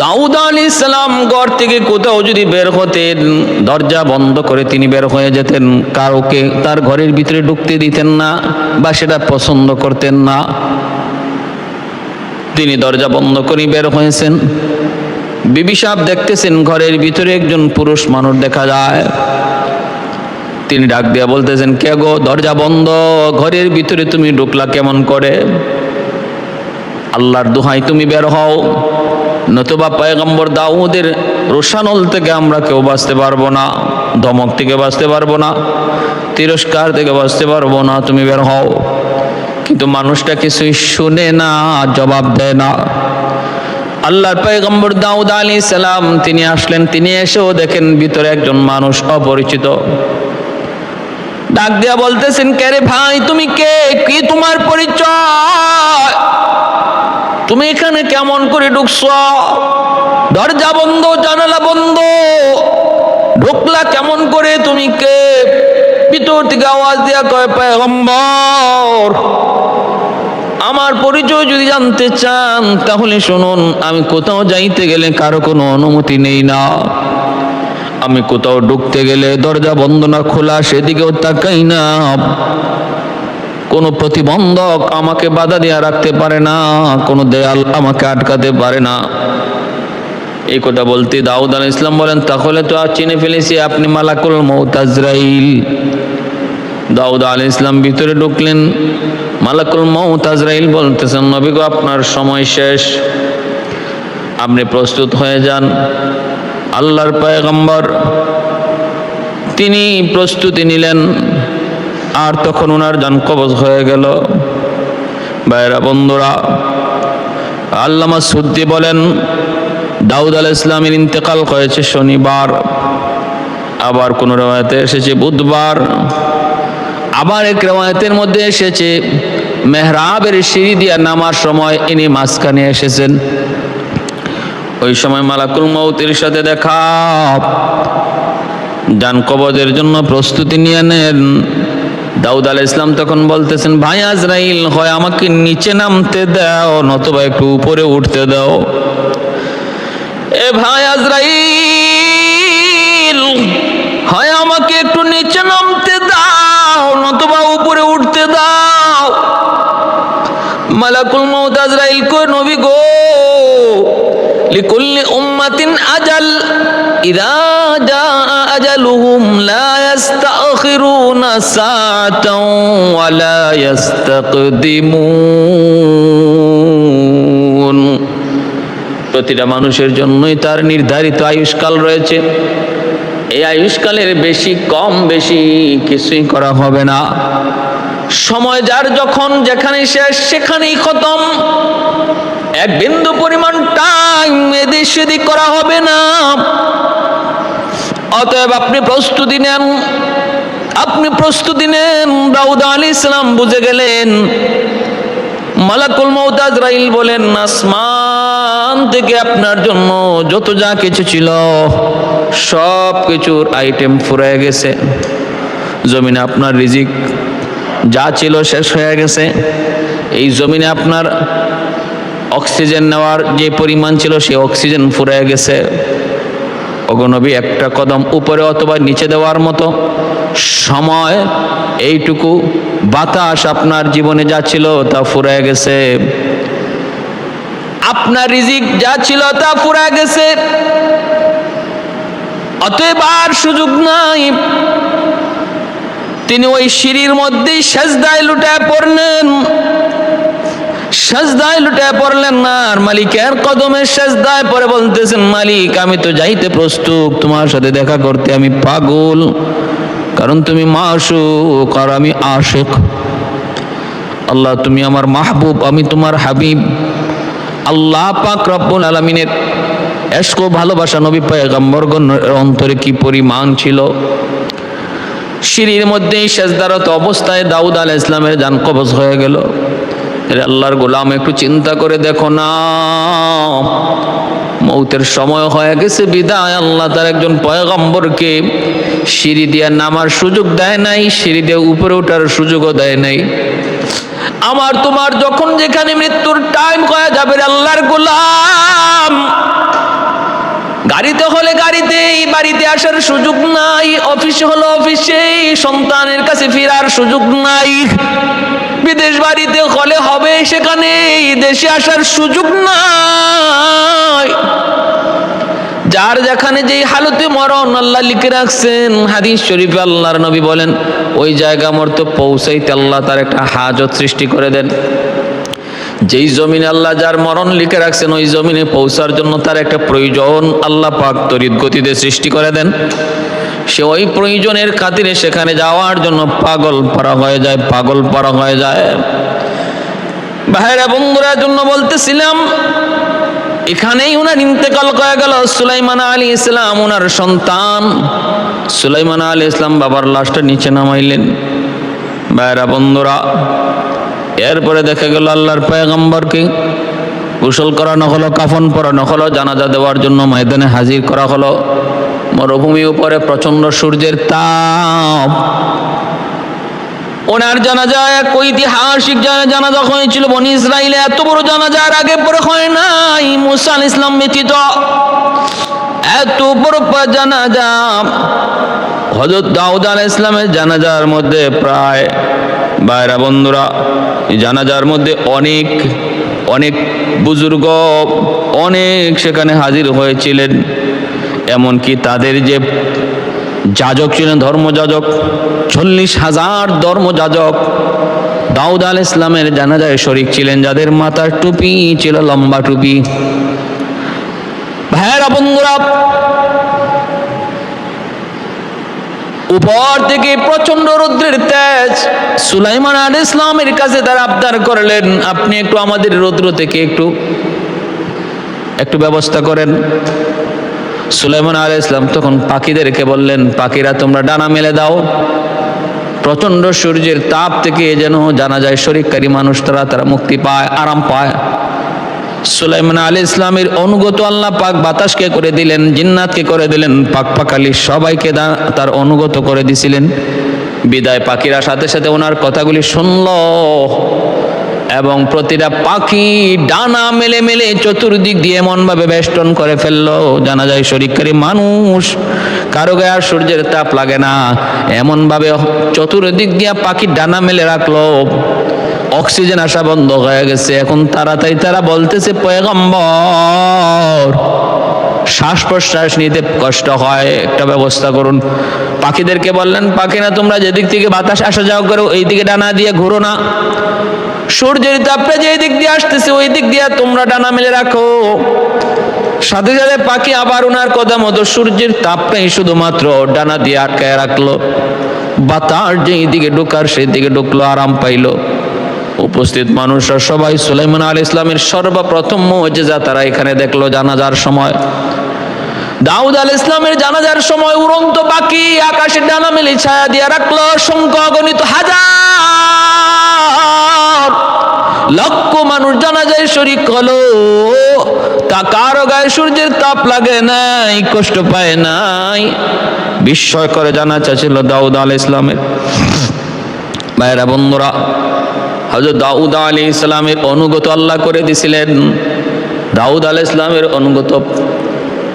দাউদ আলাইহিস সালাম ঘর থেকে কোথাও যদি বের হতেন, দরজা বন্ধ করে তিনি বের হয়ে যেতেন। কাউকে তার ঘরের ভিতরে ঢুকতে দিতেন না, বা সেটা পছন্দ করতেন না। তিনি দরজা বন্ধ করে বের হয়েছেন। বিবি সাহেব দেখতেছেন ঘরের ভিতরে একজন পুরুষ মানুষ দেখা যায়। তিনি ডাক দিয়া বলতেছেন, কে গো, দরজা বন্ধ, ঘরের ভিতরে তুমি ঢুকলা কেমন করে? আল্লাহর দোহাই তুমি বের হও, নতুবা পয়গম্বর দাউদের রোশানল থেকে আমরা কেউ বাঁচতে পারবো না, ধমক থেকে বাঁচতে পারবো না, তিরস্কার থেকে বাঁচতে পারবো না, তুমি বের হও। কিন্তু মানুষটা কিছুই শুনে না, জবাব দেয় না। আল্লাহর পয়গম্বর দাউদ আলাইহিস সালাম তিনি আসলেন। তিনি এসেও দেখেন ভিতরে একজন মানুষ অপরিচিত। ডাক দিয়া বলতেছেন, কে রে ভাই, তুমি কে, কি তোমার পরিচয়? তুমি এখানে কেমন করে ঢুকছ? দরজা বন্ধ, জানালা বন্ধ, ঢুকলা কেমন করে? তুমি কে? ভিতর থেকে আওয়াজ দিয়া কয়, পয়গম্বর, আমার পরিচয় যদি জানতে চান তাহলে শুনুন, আমি কোথাও যাইতে গেলে কারো কোনো অনুমতি নেই না। আমি কোথাও ঢুকতে গেলে দরজা বন্ধ না খোলা সেদিকেও তাকাই না। কোনো প্রতিবন্ধক আমাকে বাধা দিয়া রাখতে পারে না, কোনো দেয়াল আমাকে আটকাতে পারে না। এই কথা বলতে দাউদ আলাইহিস সালাম বলেন, তাহলে তো চিনে ফেলেছি, আপনি মালাকুল মউত আজরাইল। দাউদ আলাইহিস সালাম ভিতরে ঢুকলেন। মালাকুল মউত আজরাইল বলতেছেন, নবী গো, আপনার সময় শেষ, আপনি প্রস্তুত হয়ে যান। আল্লাহর পয়গম্বর তিনি প্রস্তুতি নিলেন, আর তখন ওনার জান কবজ হয়ে গেল। ভাইরা বন্ধুরা, আল্লামা সুদ্দি বলেন, দাউদ আলাইহিস সালামের ইন্তেকাল হয়েছে শনিবার, আবার কোন রওয়ায়াতে এসেছে বুধবার, আবার এক রওয়ায়াতের মধ্যে এসেছে মেহরাবের সিঁড়ি দিয়া নামার সময় ইনি মাঝখানে এসেছেন। ওই সময় মালাকুল মউতের সাথে দেখা, জান কবজের জন্য প্রস্তুতি নিয়ে নেন। দাউদ আলাইহিস সালাম তখন বলতেছেন, ভাই আজরাইল, হয় আমাকে নিচে নামতে দাও, নতুবা একটু উপরে উঠতে দাও। এ ভাই আজরাইল, হয় আমাকে একটু নিচে নামতে দাও, নতুবা উপরে উঠতে দাও। মালাকুল মউত আজরাইল কই, নবী গো, লিকুল্লি উম্মাতিন আজাল, ইযা জাআ আজালুহুম লা ইস্তাখিরুনা সাআতান ওয়া লা ইস্তাকদিমুন। প্রতিটা মানুষের জন্যই তার নির্ধারিত আয়ুষ্কাল রয়েছে। এই আয়ুষ্কালের বেশি কম বেশি কিছুই করা হবে না। সময় যার যখন যেখানে শেষ সেখানেই খতম। এক বিন্দু পরিমাণ টাইম এদিক সেদিক করা হবে না। অতএব আপনি প্রস্তুতি নেন, আপনি প্রস্তুতি নেন। দাউদ আলাইহিস সালাম বুঝে গেলেন। মালাকুল মউত আজরাইল বলেন, আসমান থেকে আপনার জন্য যত যা কিছু ছিল সব কিছুর আইটেম ফুরিয়ে গেছে। জমিনে আপনার রিজিক যা ছিল শেষ হয়ে গেছে। এই জমিনে আপনার অক্সিজেন নেওয়ার যে পরিমাণ ছিল সেই অক্সিজেন ফুরিয়ে গেছে। ওগো নবী, একটা কদম উপরে অথবা নিচে দেওয়ার মতো সময়, এইটুকু বাতাস আপনার জীবনে যা ছিল তা ফুরিয়ে গেছে। আপনার রিজিক যা ছিল তা ফুরিয়ে গেছে। অতএব আর সুযোগ নাই। তিনি ওই সিঁড়ির মধ্যেই সেজদায় লুটায় পড়লেন। সেজদায় লুটায় পড়লেন না, আর মালিকের কদমে সেজদায় পড়ে বলতেছেন, মালিক, আমি তো যাইতে প্রস্তুত, তোমার সাথে দেখা করতে আমি পাগল, কারণ তুমি মাশুক আর আমি আশিক। আল্লাহ, তুমি আমার মাহবুব, আমি তোমার হাবিব। আল্লাহ পাক রব্বুল আলামিনের ইশক ও ভালোবাসা নবী পয়গম্বরগণের অন্তরে কি পরিমাণ ছিল। সিঁড়ির মধ্যেই সেজদারত অবস্থায় দাউদ আলাইহিস সালামের জান কবজ হয়ে গেল। আল্লাহর গোলাম, একটু চিন্তা করে দেখো না, মৌতের সময় হয়ে গেছে বিদায় আল্লাহ তার একজন পয়গম্বরকে সিঁড়ি দিয়ে নামার সুযোগ দেয় নাই, সিঁড়ি দিয়ে উপরে ওঠার সুযোগও দেয় নাই। আমার তোমার যখন যেখানে মৃত্যুর টাইম হয়ে যাবে, আল্লাহর গোলাম গাড়িতে হলে গাড়িতেই, বাড়িতে আসার সুযোগ নাই, অফিসে হলো অফিসেই, সন্তানের কাছে ফেরার সুযোগ নাই, বিদেশ বাড়িতে হলে হবে সেখানেই, দেশে আসার সুযোগ নাই। যার যেখানে যেই হালতে মরণ আল্লাহ লিখে রাখছেন, হাদিস শরীফে আল্লাহর নবী বলেন ওই জায়গা মরতে পৌঁছাইতে আল্লাহ তার একটা হাজত সৃষ্টি করে দেন। যেই জমিনে আল্লাহ যার মরণ লিখে রাখছেন ওই জমিনে পৌঁছার জন্য তার একটা প্রয়োজন আল্লাহ পাক তড়িৎ গতিতে সৃষ্টি করে দেন। সে ওই প্রয়োজনের খাতিরে সেখানে যাওয়ার জন্য পাগল পারা হয়ে যায়, পাগল পারা হয়ে যায়। ভাইরা বন্ধুরা, জন্য বলতেছিলাম এখানেই উনার ইন্তেকাল হয়ে গেল। সুলাইমান আলাইহিস ইসলাম উনার সন্তান সুলাইমান আলাইহিস ইসলাম বাবার লাশটা নিচে নামাইলেন। ভাইরা বন্ধুরা, এরপরে দেখা গেল আল্লাহর পয়গম্বরকে গোসল করানো হলো, কাফন পরানো হলো, জানাজা দেওয়ার জন্য ময়দানে হাজির করা হলো। মরুভূমির উপরে প্রচন্ড সূর্যের তাপ। ওনার জানাজা এক ঐতিহাসিক জানাজা হয়েছিল বনি ইসরাইলে। এত বড় জানাজা আর আগে পরে হয় নাই, মুসা আলাইহিস সালাম ব্যতীত। এত বড় জানাজা হযরত দাউদ আলাইহিস সালামের জানাজার মধ্যে প্রায়, ভাইরা বন্ধুরা, জানাজার মধ্যে অনেক অনেক বুজুর্গ অনেক সেখানে হাজির হয়েছিলেন। এমনকি তাদের যে যাজক ছিলেন, ধর্মযাজক, 40,000 ধর্মযাজক দাউদ আলাইহিস সালামের জানাজায় শরীক ছিলেন, যাদের মাথার টুপি ছিল লম্বা টুপি। ভাইরা বন্ধুরা, উপর থেকে প্রচন্ড রৌদ্রের তেজ। সুলাইমান আলাইহিস সালামের কাছে তারা আবদার করলেন, আপনি একটু আমাদের রৌদ্র থেকে একটু ব্যবস্থা করেন। সুলাইমান আলাইহিস সালাম তখন পাখিদেরকে বললেন, পাখিরা তোমরা ডানা মেলে দাও, প্রচন্ড সূর্যের তাপ থেকে যেন জানাজায় শরীককারী মানুষ তারা মুক্তি পায়, আরাম পায়। সুলাইমান আলাইহিস সালামের অনুগত আল্লাহ পাক বাতাসকে করে দিলেন, জিন্নাতকে করে দিলেন, পাকপাখালি সবাইকে তার অনুগত করে দিছিলেন। বিদায় পাখিরা সাথে সাথে ওনার কথাগুলি শুনল এবং প্রতিটা পাখি ডানা মেলে মেলে চতুর্দিক দিয়ে এমন ভাবে বেষ্টন করে ফেললো, জানা যায় শরীককারী মানুষ কারো গায়ে আর সূর্যের তাপ লাগে না, এমন ভাবে চতুর্দিক দিয়ে পাখি ডানা মেলে রাখলো। অক্সিজেন আসা বন্ধ হয়ে গেছে। এখন তাড়াতাড়ি তারা বলতেছে, পয়গম্বর শ্বাস প্রশ্বাস নিতে কষ্ট হয়, একটা ব্যবস্থা করুন। পাখিদেরকে বললেন, পাখিরা তোমরা যেদিক থেকে বাতাস আসা যাওয়া করো এই দিকে ডানা দিয়ে ঘুরো না, সূর্যের তাপটা যে দিক দিয়ে আসতেছে ওই দিক দিয়ে তোমরা ডানা মেলে রাখো। সাথে সাথে পাখি আবার ওনার কথা মতো সূর্যের তাপটাই শুধুমাত্র ডানা দিয়ে আটকায় রাখলো। বাতাস যেই দিকে ঢুকার সেই দিকে ঢুকলো, আরাম পাইলো। উপস্থিত মানুষরা সবাই সুলাইমান আলাইহিস সালামের সর্বপ্রথম মুজিজা তারা এখানে দেখলো। জানাজার সময় দাউদ আলাইহিস সালামের জানাজার সময় উড়ন্ত পাখি আকাশে ডানা মেলে ছায়া দিয়ে রাখলো। সংখ্যা অগণিত হাজার লক্ষ মানুষ জানাজায় শরীক হলো। তা কারো গায়ে সূর্যের তাপ লাগে নাই, কষ্ট পায় নাই। বিস্ময় করে জানাজা ছিল দাউদ আলাইহিস সালামের। ভাইরা বন্ধুরা, হযরত দাউদ আলাইহিস সালামের অনুগত আল্লাহ করে দিছিলেন। দাউদ আলাইহিস সালামের অনুগত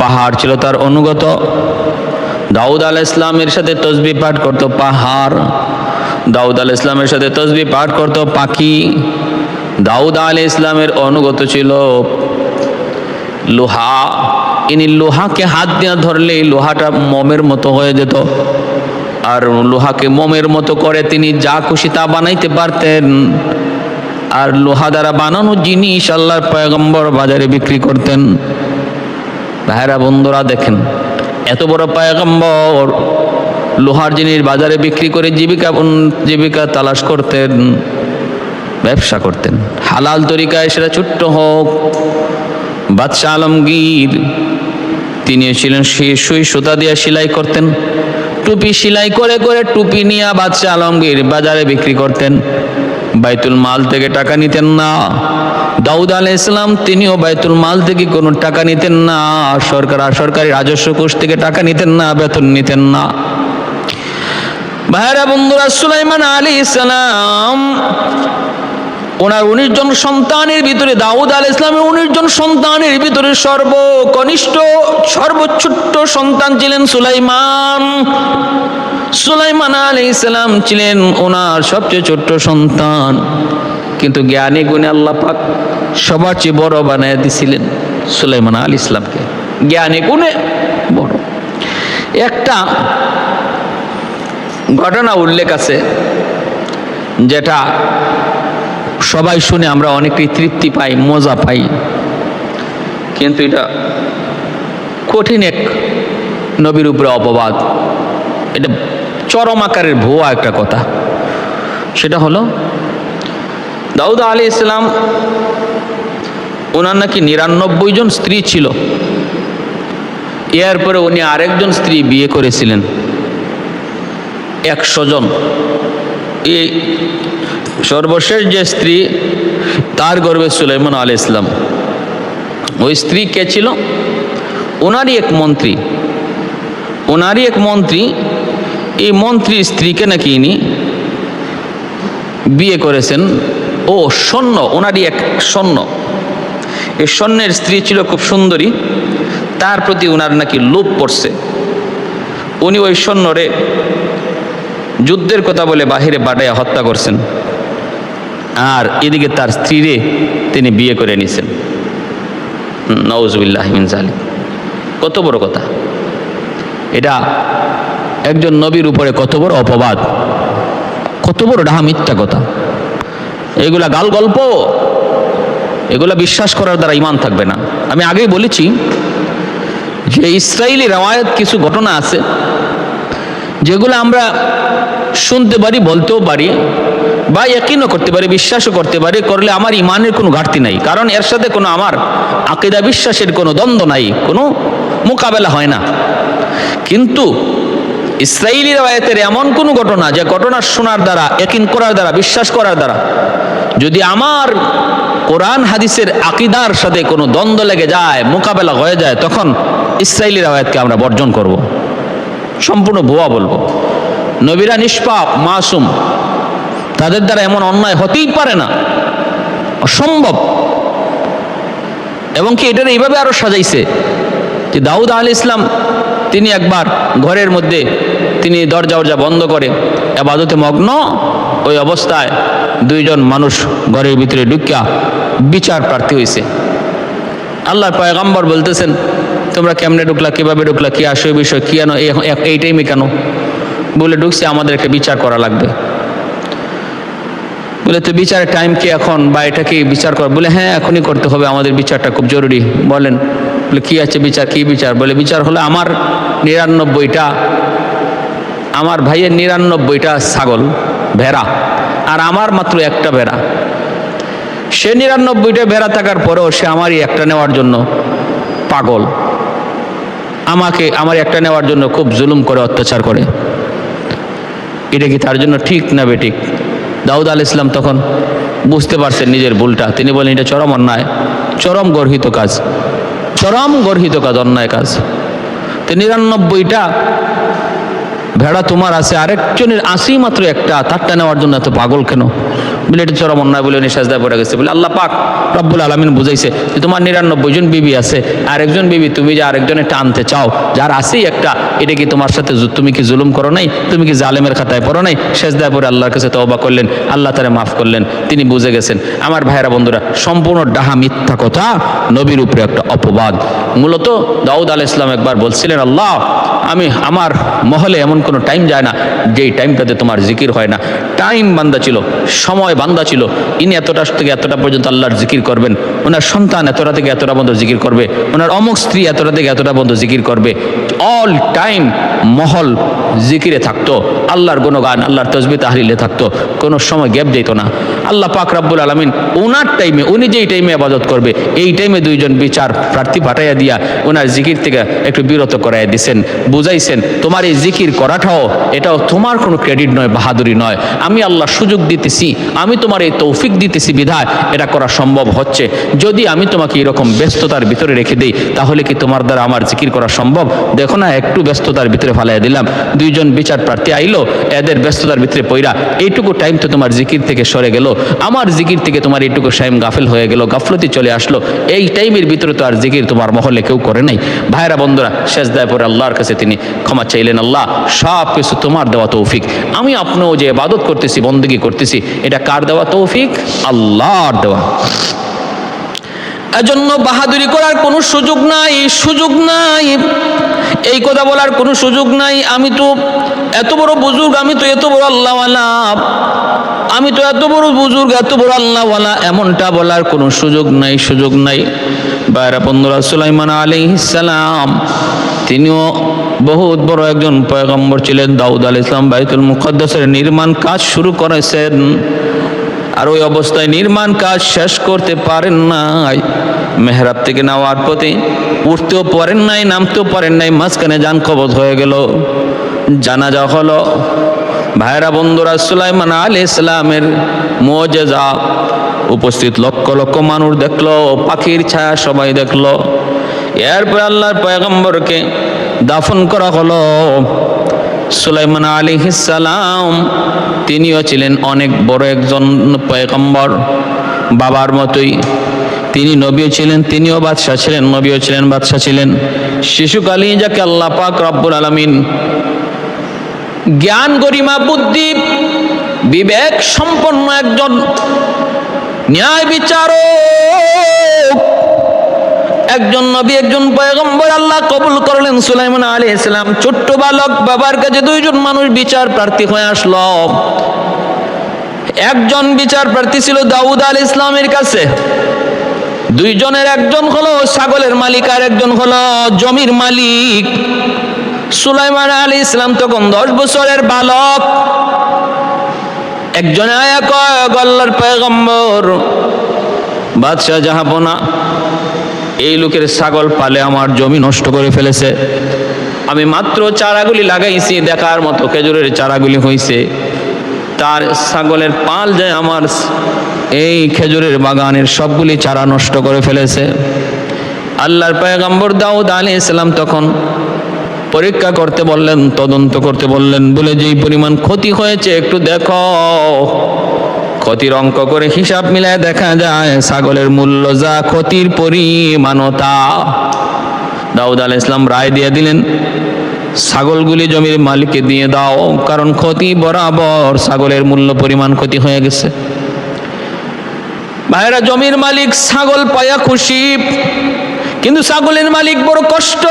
পাহাড় ছিল তার অনুগত। দাউদ আলাইহিস সালামের সাথে তাসবিহ পাঠ করত পাহাড়, দাউদ আলাইহিস সালামের সাথে তাসবিহ পাঠ করত পাখি। দাউদ আলাইহিস সালামের অনুগত ছিল লোহা। ইনি লোহাকে হাত দিয়ে ধরলেই লোহাটা মোমের মতো হয়ে যেত, আর লোহাকে মোমের মতো করে তিনি যা খুশি তা বানাইতে পারতেন। আর লোহা দ্বারা বানানো জিনিস আল্লাহর পয়গম্বর বাজারে বিক্রি করতেন। ভাইরা বন্ধুরা, দেখেন এত বড় পয়গম্বর লোহার জিনিস বাজারে বিক্রি করে জীবিকা তালাশ করতেন, ব্যবসা করতেন হালাল তরিকায়, সেটা ছোট্ট হোক। বাদশাহ আলমগীর তিনি ছিলেন সুই সুতা দিয়ে সেলাই করতেন, টুপি সেলাই করে করে টুপি নিয়ে বাদশাহ আলমগীর বাজারে বিক্রি করতেন। বাইতুল মাল থেকে টাকা নিতেন না। দাউদ আলাইহিস সালাম তিনিও বাইতুল মাল থেকে কোনো টাকা নিতেন না, সরকারি রাজস্ব কোষ থেকে টাকা নিতেন না, বেতন নিতেন না। ভাইরা বন্ধুরা, সুলাইমান আলাইহিস সালাম ওনার 19 জন সন্তানের ভিতরে দাউদ আলাইহিস সালামের 19 জন সন্তানের ভিতরে সর্বকনিষ্ঠ সর্বছোট্ট সন্তান ছিলেন সুলাইমান। সুলাইমান আলাইহিস সালাম ছিলেন ওনার সবচেয়ে ছোট্ট সন্তান, কিন্তু জ্ঞানী গুণে আল্লাহ পাক সবার চেয়ে বড় বানায় দিছিলেন সুলাইমান আলাইহিস সালামকে, জ্ঞানী গুণে বড়। একটা ঘটনা উল্লেখ আছে যেটা সবাই শুনে আমরা অনেকেই তৃপ্তি পাই, মজা পাই, কিন্তু এটা কঠিন এক নবীর উপরে অপবাদ, এটা চরম আকারের ভুয়া একটা কথা। সেটা হলো দাউদ আলাইহিস সালাম ওনার নাকি 99 জন স্ত্রী ছিল, এরপরে উনি আরেকজন স্ত্রী বিয়ে করেছিলেন 100 জন। এই সর্বশেষ যে স্ত্রী তার গর্ভে সুলাইমান আলাইহিস সালাম, ওই স্ত্রী কে ছিল? ওনারই এক মন্ত্রী। এই মন্ত্রীর স্ত্রীকে নাকি ইনি বিয়ে করেছেন। ও সৈন্য, ওনারই এক সৈন্য। এই সৈন্যের স্ত্রী ছিল খুব সুন্দরী, তার প্রতি ওনার নাকি লোভ পড়ছে। উনি ওই সৈন্যরে যুদ্ধের কথা বলে বাহিরে পাঠাইয়া হত্যা করছেন, আর এদিকে তার স্ত্রীরে তিনি বিয়ে করে নিয়েছেন। নাউজুবিল্লাহি মিন যালিক। কত বড় কথা এটা! একজন নবীর উপরে কত বড় অপবাদ, কত বড় ডাহা মিথ্যা কথা। এগুলা গাল গল্প, এগুলা বিশ্বাস করার দ্বারা ঈমান থাকবে না। আমি আগেই বলেছি যে ইসরাইলি রওয়ায়াত কিছু ঘটনা আছে যেগুলো আমরা শুনতে পারি, বলতেও পারি, বা ইয়াকিনও করতে পারি, বিশ্বাসও করতে পারি। করলে আমার ঈমানের কোনো ঘাটতি নাই, কারণ এর সাথে কোনো আমার আকীদা বিশ্বাসের কোনো দ্বন্দ্ব নাই, কোনো মোকাবেলা হয় না। কিন্তু ইসরাইলি রওয়ায়াতের এমন কোনো ঘটনা, যে ঘটনা শোনার দ্বারা, ইয়াকিন করার দ্বারা, বিশ্বাস করার দ্বারা যদি আমার কোরআন হাদিসের আকীদার সাথে কোনো দ্বন্দ্ব লেগে যায়, মোকাবেলা হয়ে যায়, তখন ইসরাইলি রওয়ায়াতকে আমরা বর্জন করব, সম্পূর্ণ ভুয়া বলবো। নবীরা নিষ্পাপ, মাসুম, তাদের দ্বারা এমন অন্যায় হতেই পারে না, অসম্ভব। এবং কি এটার এইভাবে আরো সাজাইছে যে দাউদ আলাইহিস সালাম তিনি একবার ঘরের মধ্যে তিনি দরজা বন্ধ করে ইবাদতে মগ্ন, ওই অবস্থায় 2 জন মানুষ ঘরের ভিতরে ঢুকিয়া বিচার প্রার্থী হয়েছে। আল্লাহর পয়গম্বর বলতেছেন, তোমরা কেমনে ঢুকলা, কিভাবে ঢুকলা, কি আসে বিষয়, কি আনো, এই টাইমে কেন? বলে ঢুকছে আমাদেরকে বিচার করা লাগবে। বলে তো বিচারের টাইম কি এখন, বা এটা কি বিচার কর? বলে হ্যাঁ এখনই করতে হবে, আমাদের বিচারটা খুব জরুরি। বলেন। বলে কি আছে বিচার? কি বিচার? বলে বিচার হলো আমার 99টা, আমার ভাইয়ের 99টা ছাগল, ভেড়া, আর আমার মাত্র একটা ভেড়া। সে 99টা ভেড়া থাকার পরেও সে আমারই একটা নেওয়ার জন্য পাগল, আমার একটা নেওয়ার জন্য খুব জুলুম করে, অত্যাচার করে। এটা কি তার জন্য ঠিক না বেঠিক? দাউদ আলাইহিস সালাম তখন বুঝতে পারছেন নিজের ভুলটা। তিনি বলেন এটা চরম অন্যায়, চরম গর্হিত কাজ, অন্যায় কাজ। তো 99টা ভেড়া তোমার আছে, আরেকজনের আসেই মাত্র একটা, তারটা নেওয়ার জন্য এত পাগল কেন? বলে এটা চরম অন্যায় বলে উনি সেজদায় পড়ে গেছে। বলে আল্লাহ পাক রব্বুল আলামিন বুঝাইছে যে তোমার 99 জন বিবি আছে, আরেকজন বিবি তুমি যে আরেকজনের টানতে চাও, যার আসেই একটা, এটা কি তোমার সাথে তুমি কি জুলুম করো নাই? তুমি কি জালেমের খাতায় পড়ো নাই? সেজদায় পড়ে আল্লাহর কাছে তওবা করলেন, আল্লাহ তাআলা মাফ করলেন, তিনি বুঝে গেছেন। আমার ভাইয়েরা বন্ধুরা, সম্পূর্ণ ডাহা মিথ্যা কথা, নবীর উপরে একটা অপবাদ। মূলত দাউদ আলাইহিস সালাম একবার বলছিলেন, আল্লাহ আমার মহলে এমন কোনো টাইম যায় না যেই টাইমটাতে তোমার জিকির হয় না। টাইম বান্দা ছিল, সময় বান্দা ছিল। ইনি এতটা থেকে এতটা পর্যন্ত আল্লাহর জিকির করবেন, ওনার সন্তান এতটা থেকে এতটা পর্যন্ত জিকির করবে, ওনার অমুক স্ত্রী এতটা থেকে এতটা পর্যন্ত জিকির করবে। অল টাইম মহল জিকিরে থাকতো, আল্লাহর গুণগান, আল্লাহর তাসবিহ তাহলিলে থাকতো, কোনো সময় গ্যাপ দিত না। আল্লাহ পাক রব্বুল আলামিন ওনার টাইমে, উনি যেই টাইমে ইবাদত করবে, এই টাইমে 2 জন বিচার প্রার্থী পাঠাইয়া দিয়া ওনার জিকির থেকে একটু বিরত করাইয়া দিছেন, বুঝাইছেন তোমার এই জিকির করাটাও এটাও তোমার কোনো ক্রেডিট নয়, বাহাদুরি নয়। আমি আল্লাহ সুযোগ দিতেছি, আমি তোমার এই তৌফিক দিতেছি বিধায় এটা করা সম্ভব হচ্ছে। যদি আমি তোমাকে এরকম ব্যস্ততার ভিতরে রেখে দিই, তাহলে কি তোমার দ্বারা আমার জিকির করা সম্ভব? দেখো না, একটু ব্যস্ততার ভিতরে ফালাইয়া দিলাম, 2 জন বিচার প্রার্থী আইলো, এদের ব্যস্ততার ভিতরে পইরা এইটুকু টাইম তো তোমার জিকির থেকে সরে গেল। আমার জিকির থেকে তোমার এইটুকু টাইম গাফেল হয়ে গেল, গাফলতি চলে আসলো, এই টাইমের ভিতরে তো আর জিকির তোমার মহলে কেউ করে নাই। ভাইরা বন্ধুরা, সেজদায় পরে আল্লাহর কাছে তিনি ক্ষমা চাইলেন, আল্লাহ সব কিছু তোমার দেওয়া তৌফিক, আমি আপনিও যে ইবাদত করতেছি, বন্দেগী করতেছি, এটা কার দেওয়া তৌফিক? আল্লাহর দেওয়া। এজন্য বাহাদুরি করার কোনো সুযোগ নাই, সুযোগ নাই, এই কথা বলার কোনো সুযোগ নাই, আমি তো এত বড় বুজুর্গ, আমি তো এত বড় আল্লাহওয়ালা, আমি তো এত বড় বুজুর্গ, এত বড় আল্লাহওয়ালা, এমনটা বলার কোনো সুযোগ নাই, সুযোগ নাই। বাইরা বন্ধুরা, সুলাইমান আলাইহিস সালাম তিনিও বহুত বড় একজন পয়গম্বর ছিলেন। দাউদ আলাইহিস সালাম বাইতুল মুকদ্দাসের নির্মাণ কাজ শুরু করেছেন, আর ওই অবস্থায় নির্মাণ কাজ শেষ করতে পারেন নাই, মেহরাব থেকে নামার পথে উঠতেও পারেন নাই, নামতেও পারেন নাই, মাঝখানে জান কবজ হয়ে গেল, জানাজা হলো। ভাইরা বন্ধুরা, সুলাইমান আলাইহিস সালামের মুজিজা উপস্থিত লক্ষ লক্ষ মানুষ দেখলো, পাখির ছায়া সবাই দেখলো। এরপর আল্লাহর পয়গম্বরকে দাফন করা হলো। সুলাইমান আলাইহিস সালাম তিনিও ছিলেন অনেক বড় একজন পয়গম্বর, বাবার মতোই তিনি নবীও ছিলেন, তিনিও বাদশাহ ছিলেন, নবীও ছিলেন, বাদশাহ ছিলেন। শিশুকালে যাকে আল্লাহ পাক রব্বুল আলামিন জ্ঞান, গরিমা, বুদ্ধি, বিবেক সম্পন্ন একজন ন্যায় বিচারক, একজন নবী, একজন পয়গম্বর আল্লাহ কবুল করলেন। সুলাইমান আলাইহিস সালাম ছোট্ট বালক, বাবার কাছে দুইজন মানুষ বিচার প্রার্থী হয়ে আসলো। একজন বিচার প্রার্থী ছিল দাউদ আলাইহিস সালামের কাছে, দুইজনের একজন হলো ছাগলের মালিক আর একজন হলো জমির মালিক। সুলাইমান আলাইহিস সালাম তখন 10 বছরের বালক। একজনে আয়া কয়, আল্লাহর পয়গম্বর, বাদশাহ জাহাপনা, এই লোকের ছাগল পালে আমার জমি নষ্ট করে ফেলেছে, আমি মাত্র চারাগুলি লাগাইছি, দেখার মতো খেজুরের চারাগুলি হয়েছে, তার ছাগলের পাল যায় আমার এই খেজুরের বাগানের সবগুলি চারা নষ্ট করে ফেলেছে। আল্লাহর পয়গম্বর দাউদ আলাইহিস সালাম তখন পরীক্ষা করতে বললেন, তদন্ত করতে বললেন, বলে যেই পরিমাণ ক্ষতি হয়েছে একটু দেখো। ক্ষতির অঙ্ক করে হিসাব মিলায় দেখা যায় ছাগলের মূল্য যা, ক্ষতির পরিমাণও তা। দাউদ আলাইহিস সালাম রায় দিয়ে দিলেন, ছাগলগুলি জমির মালিককে দিয়ে দাও, কারণ ক্ষতি বরাবর ছাগলের মূল্য পরিমাণ ক্ষতি হয়ে গেছে। ভাইরা, জমির মালিক ছাগল পায়া খুশি, কিন্তু ছাগলের মালিক বড় কষ্ট।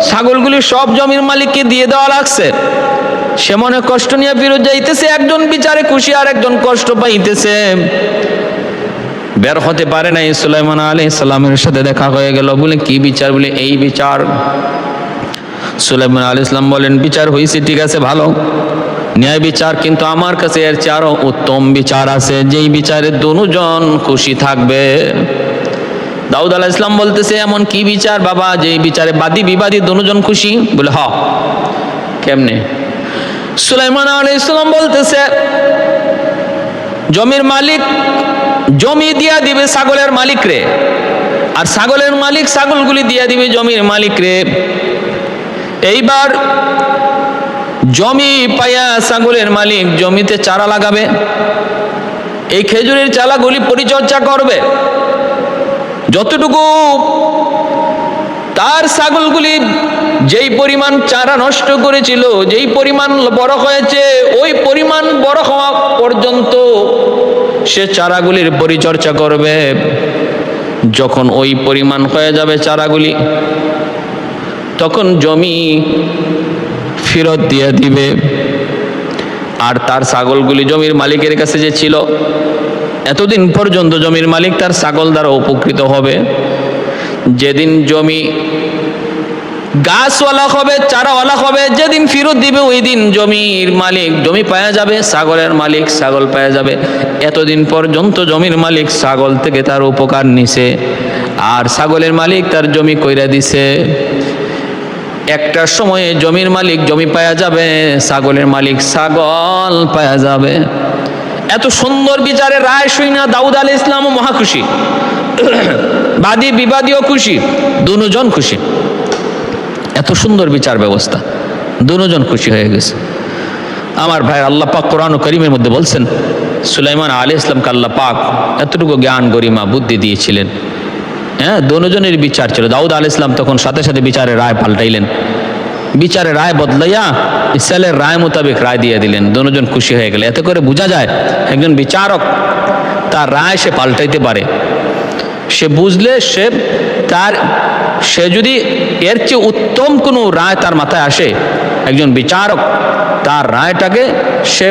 ছাগলগুলি সব জমির মালিককে দিয়ে দেওয়া লাগছে, সে মনে কষ্ট নিয়ে ফিরত যাইতেছে। একজন বিচারে খুশি আর একজন কষ্ট পাইতেছে, বের হতে পারে নাই। সুলাইমান আলাইহিস সালামের সাথে দেখা হয়ে গেল, বলে কি বিচার? বলে এই বিচার। সুলাইমান আলাইহিস সালাম বলেন, বিচার হয়েছে ঠিক আছে, ভালো ন্যায় বিচার, কিন্তু আমার কাছে এর চেয়ে আরো উত্তম বিচার আছে, যেই বিচারে দুজন খুশি থাকবে। দাউদ আলাইহিস সালাম বলতেছে, এমন কি বিচার বাবা যেই বিচারে বাদী বিবাদী দুজন খুশি? বলে হ, কেমনে? সুলাইমান আলাইহিস সালাম বলতেছে, জমির মালিক জমি দিয়া দিবে ছাগলের মালিক রে, আর ছাগলের মালিক ছাগলগুলি দিয়া দিবে জমির মালিক রে। এইবার জমি পায়া ছাগলের মালিক জমিতে চারা লাগাবে, এই খেজুরের চারাগুলি পরিচর্যা করবে, যতটুকু তার ছাগলগুলি যেই পরিমাণ চারা নষ্ট করেছিল, যেই পরিমাণ বড় হয়েছে, ওই পরিমাণ বড় হওয়া পর্যন্ত সে চারাগুলির পরিচর্যা করবে। যখন ওই পরিমাণ হয়ে যাবে চারাগুলি, তখন জমি ফেরত দিয়ে দিবে। আর তার ছাগলগুলি জমির মালিকের কাছে যে ছিল, এতদিন পর্যন্ত জমির মালিক তার ছাগল দ্বারা উপকৃত হবে। যেদিন জমি গাছওয়ালা হবে, চারাওয়ালা হবে, যেদিন ফেরত দিবে ওই দিন জমির মালিক জমি পাওয়া যাবে, ছাগলের মালিক ছাগল পাওয়া যাবে। এতদিন পর্যন্ত জমির মালিক ছাগল থেকে তার উপকার নিছে, আর ছাগলের মালিক তার জমি কইরা দিছে। একটা সময়ে জমির মালিক জমি পাওয়া যাবে, ছাগলের মালিক ছাগল পাওয়া যাবে। এত সুন্দর বিচারের রায় শুইনা দাউদ আলাইহিস সালামও মহা খুশি, বাদী বিবাদীও খুশি, দুজন খুশি। এত সুন্দর বিচার ব্যবস্থা, দুজন খুশি হয়ে গেছে। আমার ভাই, আল্লাহ পাক কোরআন কারীমের মধ্যে বলছেন, সুলাইমান আলাইহিস সালামকে আল্লাহ পাক এতটুকু জ্ঞান গরিমা বুদ্ধি দিয়েছিলেন। হ্যাঁ, দুজনের বিচার ছিল। দাউদ আলাইহিস সালাম তখন সাথে সাথে বিচারের রায় পাল্টাইলেন, বিচারের রায় বদলাইয়া ইসরায়েলের রায় মোতাবেক রায় দিয়ে দিলেন। দুজন খুশি হয়ে গেলে। এতে করে বোঝা যায় একজন বিচারক তার রায় সে পাল্টাইতে পারে। সে বুঝলে সে যদি এর চেয়ে উত্তম কোনো রায় তার মাথায় আসে, একজন বিচারক তার রায়টাকে সে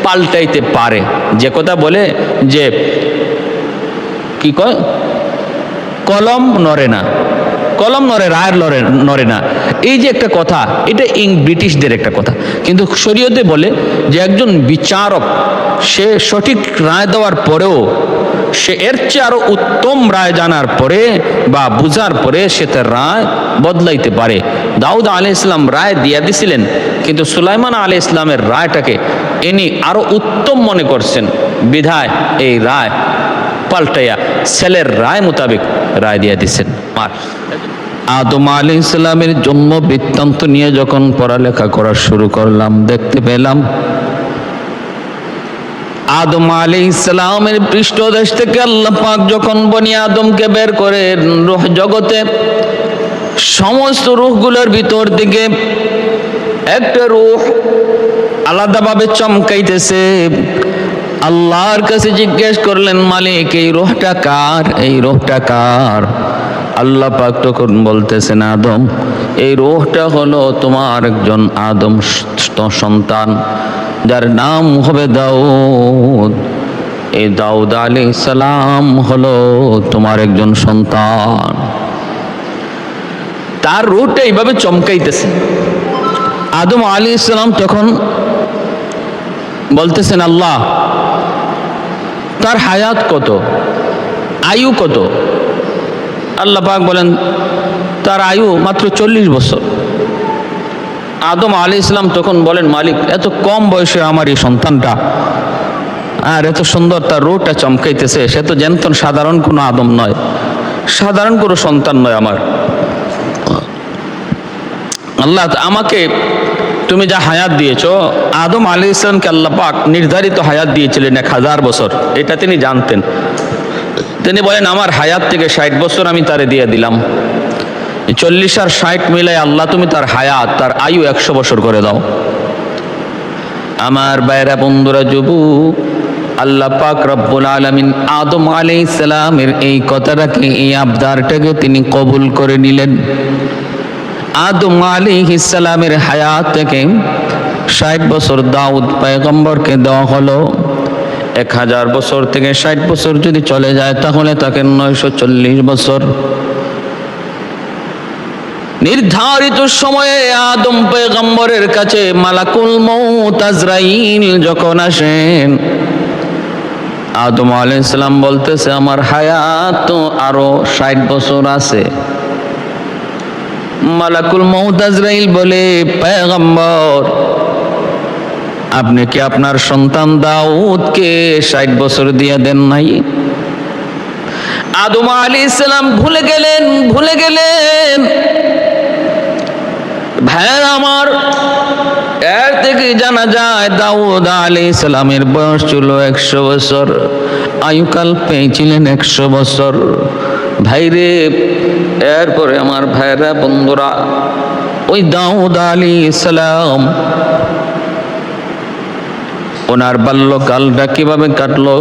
পাল্টাইতে পারে। যে কথা বলে যে কি কয়, কলম নড়ে না, কলম নড়ে রায়ের নড়ে না, এই যে একটা কথা, এটা ব্রিটিশদের একটা কথা। কিন্তু শরীয়তে বলে যে একজন বিচারক সে সঠিক রায় দেওয়ার পরেও সে এর চেয়ে আরো উত্তম রায় জানার পরে বা বুঝার পরে সে তার রায় বদলাইতে পারে। দাউদ আলাইহিস সালাম রায় দিয়ে দিছিলেন, কিন্তু সুলাইমান আলাইহিস সালামের রায়টাকে ইনি আরো উত্তম মনে করছেন, বিধায় এই রায় পাল্টাইয়া ছেলের রায় মোতাবেক রায় দিয়ে দিচ্ছেন। আদম আলাইহিস সালামের জন্ম বৃত্তান্ত নিয়ে যখন পড়ালেখা করা শুরু করলাম, দেখতে পেলাম আদম আলাইহিস সালামের পৃষ্ঠদেশ থেকে আল্লাহ পাক যখন বনি আদমকে বের করে রূহ জগতে, সমস্ত রূহগুলোর ভিতর থেকে একটা রূহ আলাদাভাবে চমকাইতেছে। আল্লাহর কাছে জিজ্ঞেস করলেন, মালিক এই রূহটা কার, এই রূহটা কার? আল্লাহ পাক তখন বলতেছেন, আদম এই রূহটা হলো তোমার একজন আদম সন্তান, যার নাম হবে দাউদ। এই দাউদ আলাইহিস সালাম হলো তোমার একজন সন্তান। তার রূহটা এইভাবে চমকাইতেছে। আদম আলাইহিস সালাম তখন বলতেছেন, আল্লাহ তার হায়াত কত, আয়ু কত? আল্লাহ পাক বলেন তার আয়ু মাত্র 40 বছর। আদম আলাইহিস সালাম তখন বলেন, মালিক এত কম বয়সে আমার এই সন্তানটা আর এত সুন্দর, তার রূহটা চমকাইতেছে, সে তো জানতেন সাধারণ কোনো আদম নয়, সাধারণ কোনো সন্তান নয় আমার। আল্লাহ আমাকে তুমি যা হায়াত দিয়েছো, আদম আলাইহিস সালামকে আল্লাহ পাক নির্ধারিত হায়াত দিয়েছিলেন 1000 বছর, এটা তিনি জানতেন। তিনি বলেন আমার হায়াত থেকে 60 বছর আমি তারে দিয়ে দিলাম। 40 আর 60 মিলাই আল্লাহ তুমি তার হায়াত, তার আয়ু 100 বছর করে দাও। আমার বাইরা বন্ধুরা, যুবক, আল্লাহ পাক রব্বুল আলামিন আদম আলাইহিস সালামের এই কথাটাকে, এই আবদারটাকে তিনি কবুল করে নিলেন। আদম আলাইহিস সালামের হায়াত থেকে 60 বছর দাউদ পয়গম্বরকে দেওয়া হলো। 1000 বছর থেকে 60 বছর যদি চলে যায় তাহলে তাকে 940 বছর। নির্ধারিত সময়ে আদম পয়গম্বরের কাছে মালাকুল মউত আজরাইল যখন আসেন, আদম আলাইহিস সালাম বলতেছে আমার হায়াত তো আরো 60 বছর আছে। মালাকুল মউত আজরাইল বলে, পয়গম্বর আপনি কি আপনার সন্তান দাউদকে 60 বছর দিয়ে দেন নাই? আদম আলাইহিস সালাম ভুলে গেলেন। ভাইয়ের আমার, এর থেকে জানা যায় দাউদ আলাইহিস সালামের বয়স ছিল 100 বছর, আয়ুকাল পেয়েছিলেন 100 বছর। ভাইরে, এরপরে আমার ভাইরা বন্ধুরা, ওই দাউদ আলাইহিস সালাম ওনার বাল্যকালটা কিভাবে কাটলো,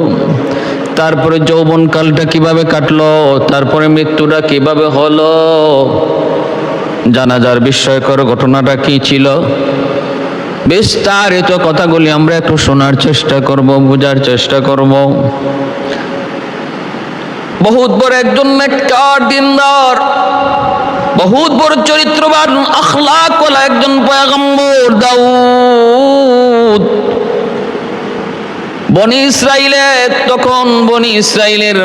তারপরে যৌবনকালটা কিভাবে কাটলো, তারপরে মৃত্যুটা কিভাবে হলো, জানাজার বিস্ময়কর ঘটনাটা কি ছিল, বিস্তারিত কথাগুলি আমরা একটু শোনার চেষ্টা করব, বোঝার চেষ্টা করব। বহুত বড় একজন নেককার দিনদার, বহুত বড় চরিত্রবান, আখলাকওয়ালা একজন পয়গম্বর দাউদ। বনি ইসরাইলের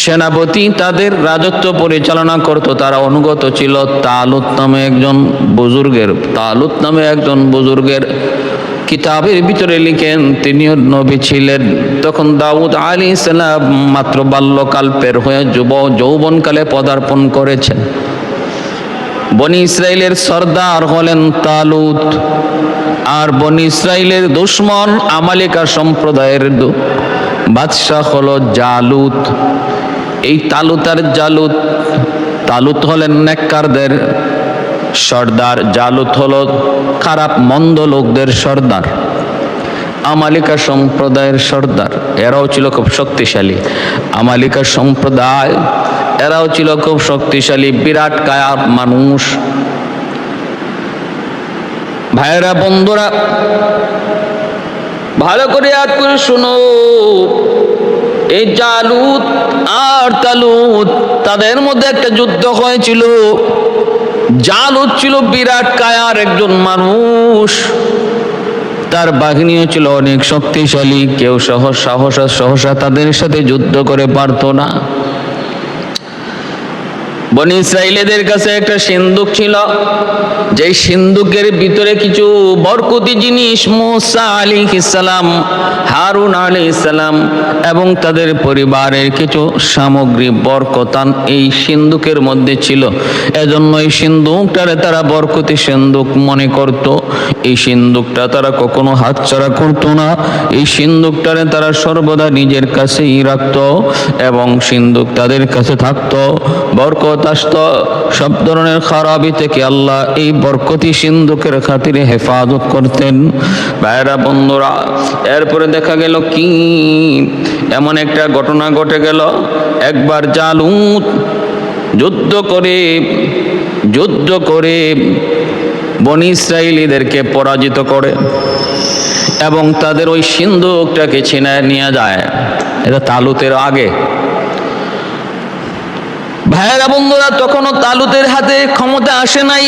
সেনাপতি তাদের রাজত্ব পরিচালনা করত, তারা অনুগত ছিল তালুত নামে একজন বুজুর্গের কিতাবের ভিতরে লিখেন তিনিও নবী ছিলেন। তখন দাউদ আলাইহিস সালাম মাত্র বাল্যকাল পের হয়ে যৌবনকালে পদার্পণ করেছেন। বনি ইসরাইলের সর্দার হলেন তালুত, আর বনি ইসরাইলের দুশমন আমালিকা সম্প্রদায়ের বাদশাহ হলো জালুত। এই তালুত আর জালুত, তালুত হলেন নেককারদের সর্দার, জালুত হলো খারাপ মন্দ লোকদের সর্দার, আমালিকা সম্প্রদায়ের সর্দার। এরাও ছিল খুব শক্তিশালী, আমালিকা সম্প্রদায় এরাও ছিল খুব শক্তিশালী, বিরাট কায়া মানুষ। ভাইরা বন্ধুরা ভালো করে ইয়াদ করে শুনো, এই জালুত আর তালুত তাদের মধ্যে একটা যুদ্ধ হয়েছিল। জালুত ছিল বিরাট কায়ার একজন মানুষ, তার বাহিনীও ছিল অনেক শক্তিশালী, কেউ সহসা তাদের সাথে যুদ্ধ করে পারত না। বনি ইসরাইলীদের কাছে একটা সিন্দুক ছিল, যেই সিন্দুকের ভিতরে কিছু বরকতি জিনিস মুসা আলাইহিস সালাম, হারুন আলাইহিস সালাম এবং তাদের পরিবারের কিছু সামগ্রী বরকতান এই সিন্দুকের মধ্যে ছিল। এজন্য এই সিন্দুকটারে তারা বরকতি সিন্দুক মনে করত। এই সিন্দুকটা তারা কখনো হাতছাড়া করত না, এই সিন্দুকটারে তারা সর্বদা নিজের কাছেই রাখত এবং সিন্দুক তাদের কাছে থাকত। বরকত আসতো, সব ধরনের খারাপি থেকে আল্লাহ এই বরকতি সিন্দুকের খাতিরে হেফাজত করতেন। ভাইরা বন্ধুরা, এরপরে দেখা গেল কি এমন একটা ঘটনা ঘটে গেল। একবার জালুত যুদ্ধ করে বনি ইসরাইলীদেরকে পরাজিত করে এবং তাদের ওই সিন্দুকটাকে ছিনায় নিয়ে যায়। এটা তালুতের আগে। ভাইয়েরা বন্ধুরা, তখনও তালুতের হাতে ক্ষমতা আসে নাই।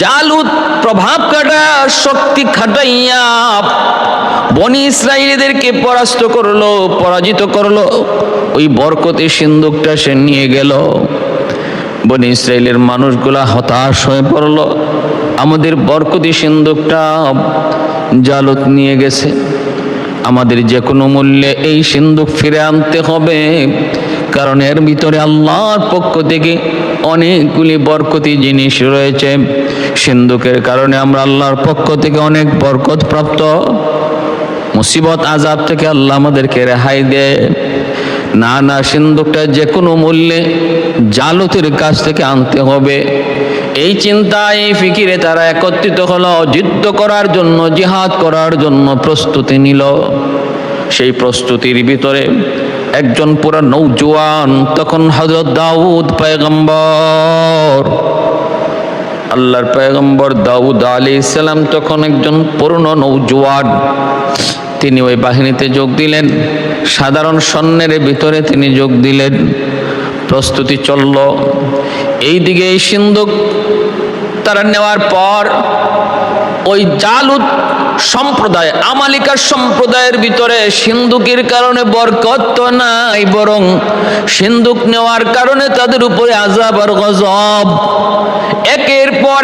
জালুত প্রভাব খাটা শক্তি খাটাইয়া বনি ইসরাইলীদেরকে পরাজিত করলো। ওই বরকতি সিন্দুকটা সে নিয়ে গেল। বনি ইসরাইলের মানুষগুলা হতাশ হয়ে পড়ল, আমাদের বরকতি সিন্দুকটা জালুত নিয়ে গেছে, আমাদের যে কোনো মূল্যে এই সিন্দুক ফিরে আনতে হবে, কারণ এর ভিতরে আল্লাহর পক্ষ থেকে অনেকগুলি বরকতি জিনিস রয়েছে। সিন্দুকের কারণে আমরা আল্লাহর পক্ষ থেকে অনেক বরকত প্রাপ্ত, মুসিবত আযাব থেকে আল্লাহ আমাদেরকে রেহাই দেয়। না, সিন্দুকটা যে কোনো মূল্যে জালুতের কাছ থেকে আনতে হবে। এই চিন্তা, এই ফিকিরে তারা একত্রিত হলো, যুদ্ধ করার জন্য, জিহাদ করার জন্য প্রস্তুতি নিল। সেই প্রস্তুতির ভিতরে একজন পুরা নৌজওয়ান, তখন হযরত দাউদ পয়গম্বর, আল্লাহর পয়গম্বর দাউদ আলাইহিস সালাম তখন একজন পুরনো নৌজওয়ান। তিনি ওই বাহিনীতে যোগ দিলেন, সাধারণ সৈন্যের ভিতরে তিনি যোগ দিলেন। প্রস্তুতি চলল। এইদিকে এই সিন্দুক তারা নেওয়ার পর ওই জালুত সম্প্রদায়, আমালিকা সম্প্রদায়ের ভিতরে সিন্দুকের কারণে বরকত তো নাই, বরং সিন্দুক নেওয়ার কারণে তাদের উপরে আযাব আর গজব। একের পর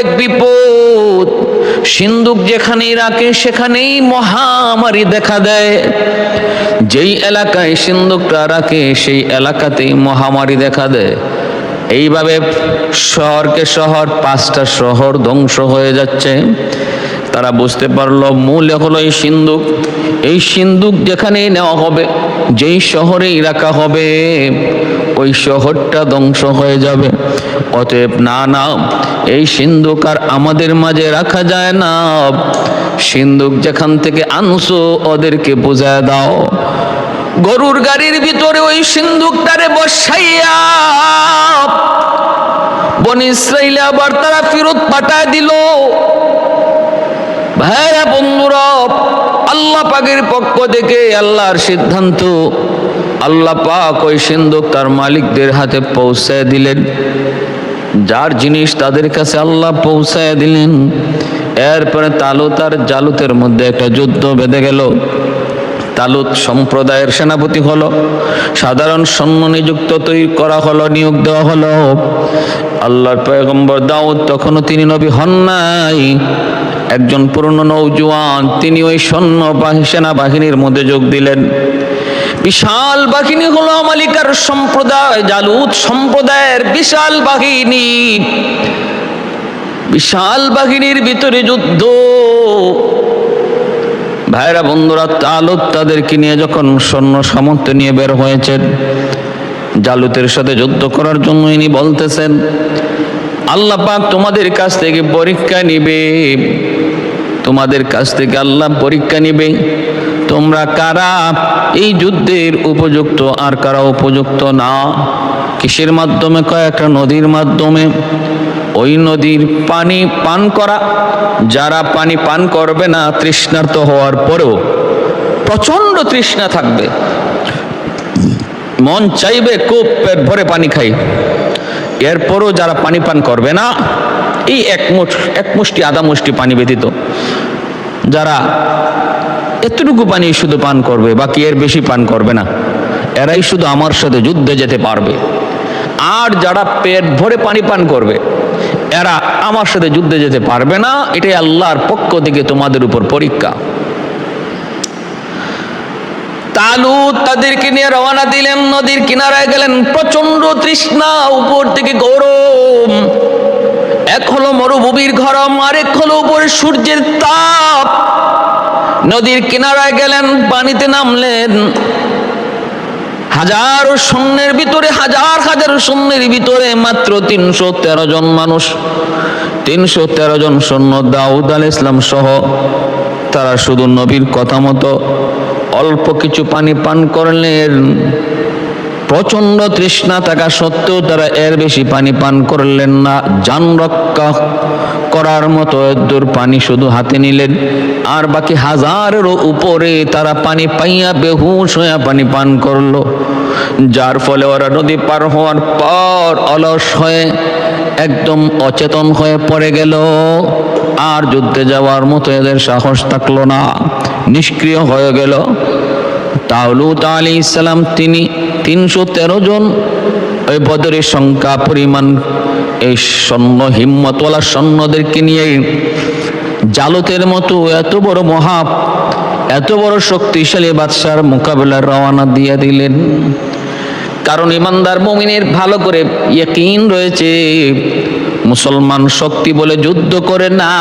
এক বিপদ। সিন্দুক যেখানেই রাখে সেখানেই মহামারী দেখা দেয়। যেই এলাকায় সিন্দুকটা রাখে সেই এলাকাতেই মহামারী দেখা দেয়। এইভাবে শহরকে শহর, 5টা শহর ধ্বংস হয়ে যাচ্ছে। তারা বুঝতে পারলো মূল হলো এই সিন্দুক। এই সিন্দুক যেখানেই নেওয়া হবে, যেই শহরেই রাখা হবে, ওই শহরটা ধ্বংস হয়ে যাবে। অতএব না, এই সিন্দুক আর আমাদের মাঝে রাখা যায় না। সিন্দুক যেখান থেকে আনছো ওদেরকে বুঝায় দাও। গরুর গাড়ির ভিতরে ওই সিন্দুকটারে বসাইয়া বনি ইসরাইল আবার তারা ফেরত পাঠায় দিল। ভাইরা বন্ধুরা, আল্লাহ পাকের পক্ষ থেকে আল্লাহর সিদ্ধান্ত, আল্লাহ পাক ওই সিন্দুক তার মালিকদের হাতে পৌঁছায় দিলেন। যার জিনিস তাদের কাছে আল্লাহ পৌঁছায় দিলেন। এরপরে তালুত আর জালুতের মধ্যে একটা যুদ্ধ বেঁধে গেল। তালুত সম্প্রদায়ের সেনাপতি হলো, সাধারণ সৈন্য নিয়োগ দেওয়া হলো। আল্লাহর পয়গম্বর দাউদ তখনও তিনি নবী হন নাই, একজন পুরনো নৌজওয়ান, তিনি ওই সেনাবাহিনীর মধ্যে যোগ দিলেন। বিশাল বাহিনী হলো আমালিকার সম্প্রদায়, জালুত সম্প্রদায়ের বিশাল বাহিনী। বিশাল বাহিনীর ভিতরে যুদ্ধ। ভাইরা বন্ধুরা, তালুত তাদেরকে নিয়ে যখন সৈন্য সামর্থ্য নিয়ে বের হয়েছেন জালুতের সাথে যুদ্ধ করার জন্য, ইনি বলতেছেন আল্লাহ পাক তোমাদের কাছ থেকে পরীক্ষা নিবে, তোমাদের কাছ থেকে আল্লাহ পরীক্ষা নিবে, তোমরা কারা এই যুদ্ধের উপযুক্ত আর কারা উপযুক্ত না। কিসের মাধ্যমে? কয়েকটা নদীর মাধ্যমে। ওই নদীর পানি পান করা, যারা পানি পান করবে না তৃষ্ণার্ত হওয়ার পরেও প্রচন্ড তৃষ্ণা থাকবে, মন চাইবে খুব পেট ভরে পানি খাই, এরপরও যারা পানি পান করবে না, এই এক মুষ্টি আধা মুষ্টি পানি ব্যতীত যারা এতটুকু পানি শুধু পান করবে, বাকি এর বেশি পান করবে না, এরাই শুধু আমার সাথে যুদ্ধে যেতে পারবে। আর যারা পেট ভরে পানি পান করবে, এরা আমার সাথে যুদ্ধে যেতে পারবে না। এটাই আল্লাহর পক্ষ থেকে তোমাদের উপর পরীক্ষা। তালুত তাদেরকে নিয়ে রওনা দিলেন, নদীর কিনারায় গেলেন। প্রচন্ড তৃষ্ণা, উপর থেকে গরম, এক হলো মরুভূমির গরম, আরেক হলো উপরে সূর্যের তাপ। নদীর কিনারায় গেলেন, পানিতে নামলেন। হাজারো সৈন্যের ভিতরে, হাজার হাজার সৈন্যের ভিতরে মাত্র 313 জন মানুষ, 313 জন সৈন্য দাউদ আলাইহিস সালাম সহ, তারা শুধু নবীর কথা মতো অল্প কিছু পানি পান করলেন। প্রচন্ড তৃষ্ণা থাকা সত্ত্বেও তারা এর বেশি পানি পান করলেন না। জান রক্ষা করার মতো দূর পানি শুধু হাতে নিলেন, আর বাকি হাজারেরও উপরে তারা পানি পাইয়া বেহুশ হইয়া পানি পান করলো। যার ফলে ওরা নদী পার হওয়ার পর অলস হয়ে একদম অচেতন হয়ে পড়ে গেল। আর যুদ্ধে যাওয়ার মতো এদের সাহস থাকলো না, নিষ্ক্রিয় হয়ে গেল। তালুত আলাইহিস সালাম তিনি 313 জন ওই বদরের সংখ্যা পরিমাণ এই সৈন্য, হিম্মতওয়ালা সৈন্যদেরকে নিয়ে জালুতের মতো এত বড় শক্তিশালী বাদশার মোকাবেলার রওনা দিয়ে দিলেন। কারণ ইমানদার মুমিনের ভালো করে ইয়াকিন রয়েছে, মুসলমান শক্তি বলে যুদ্ধ করে না,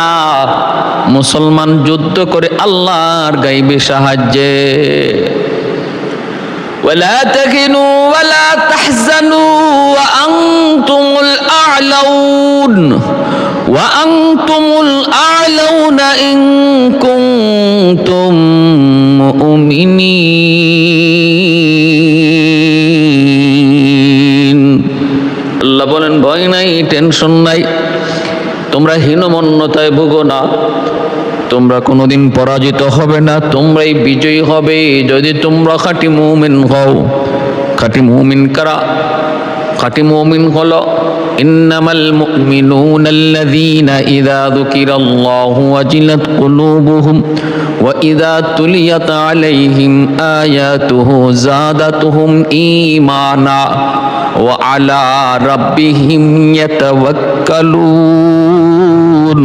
মুসলমান যুদ্ধ করে আল্লাহর গায়বী সাহায্যে। ولا تهنوا ولا تحزنوا وأنتم الأعلون وأنتم الأعلون إن كنتم مؤمنين। আল্লাহ বলেন, ভয় নাই, টেনশন নাই, তোমরা হীনমন্যতায় ভুগো না, তোমরা কোনোদিন পরাজিত হবে না, তোমরাই বিজয়ী হবে যদি তোমরা খাঁটি মুমিন হও। খাঁটি মুমিন কারা? খাঁটি মুমিন হলো ইন্নামাল মুমিনুনাল্লাযীনা ইযা যুকিরাল্লাহু ওয়াজিলাত কুলুবুহুম ওয়া ইযা তুলিয়াত আলাইহিম আয়াতুহু যাদাতুহুম ঈমানা ওয়া আলা রাব্বিহিম ইয়াতাওয়াক্কালুন।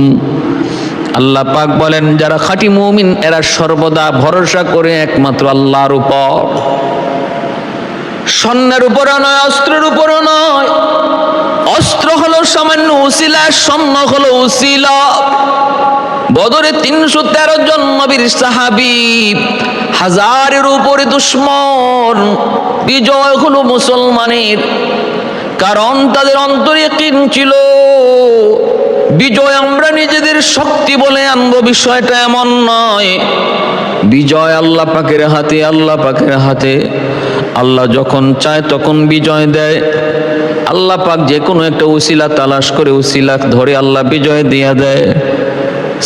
আল্লাহ পাক বলেন, যারা খাঁটি মুমিন এরা সর্বদা ভরসা করে একমাত্র আল্লাহর উপর, সৈন্যের উপরও নয়, অস্ত্রের উপরও নয়। অস্ত্র হলো সামান্য উসিলা, সৈন্য হলো উসিলা। বদরে 313 জন নবীর সাহাবী, হাজারের উপরে দুশমন। বিজয় হলো মুসলমানের, কারণ তাদের অন্তরে ইয়াকিন ছিল বিজয় আমরা নিজেদের শক্তি বলে আনবো, বিষয়টা এমন নয়। বিজয় আল্লাহ পাকের হাতে, আল্লাহ পাকের হাতে। আল্লাহ যখন চায় তখন বিজয় দেয়। আল্লাহ পাক যে কোনো একটা উসিলা তালাশ করে উসিলা ধরে আল্লাহ বিজয় দিয়ে দেয়।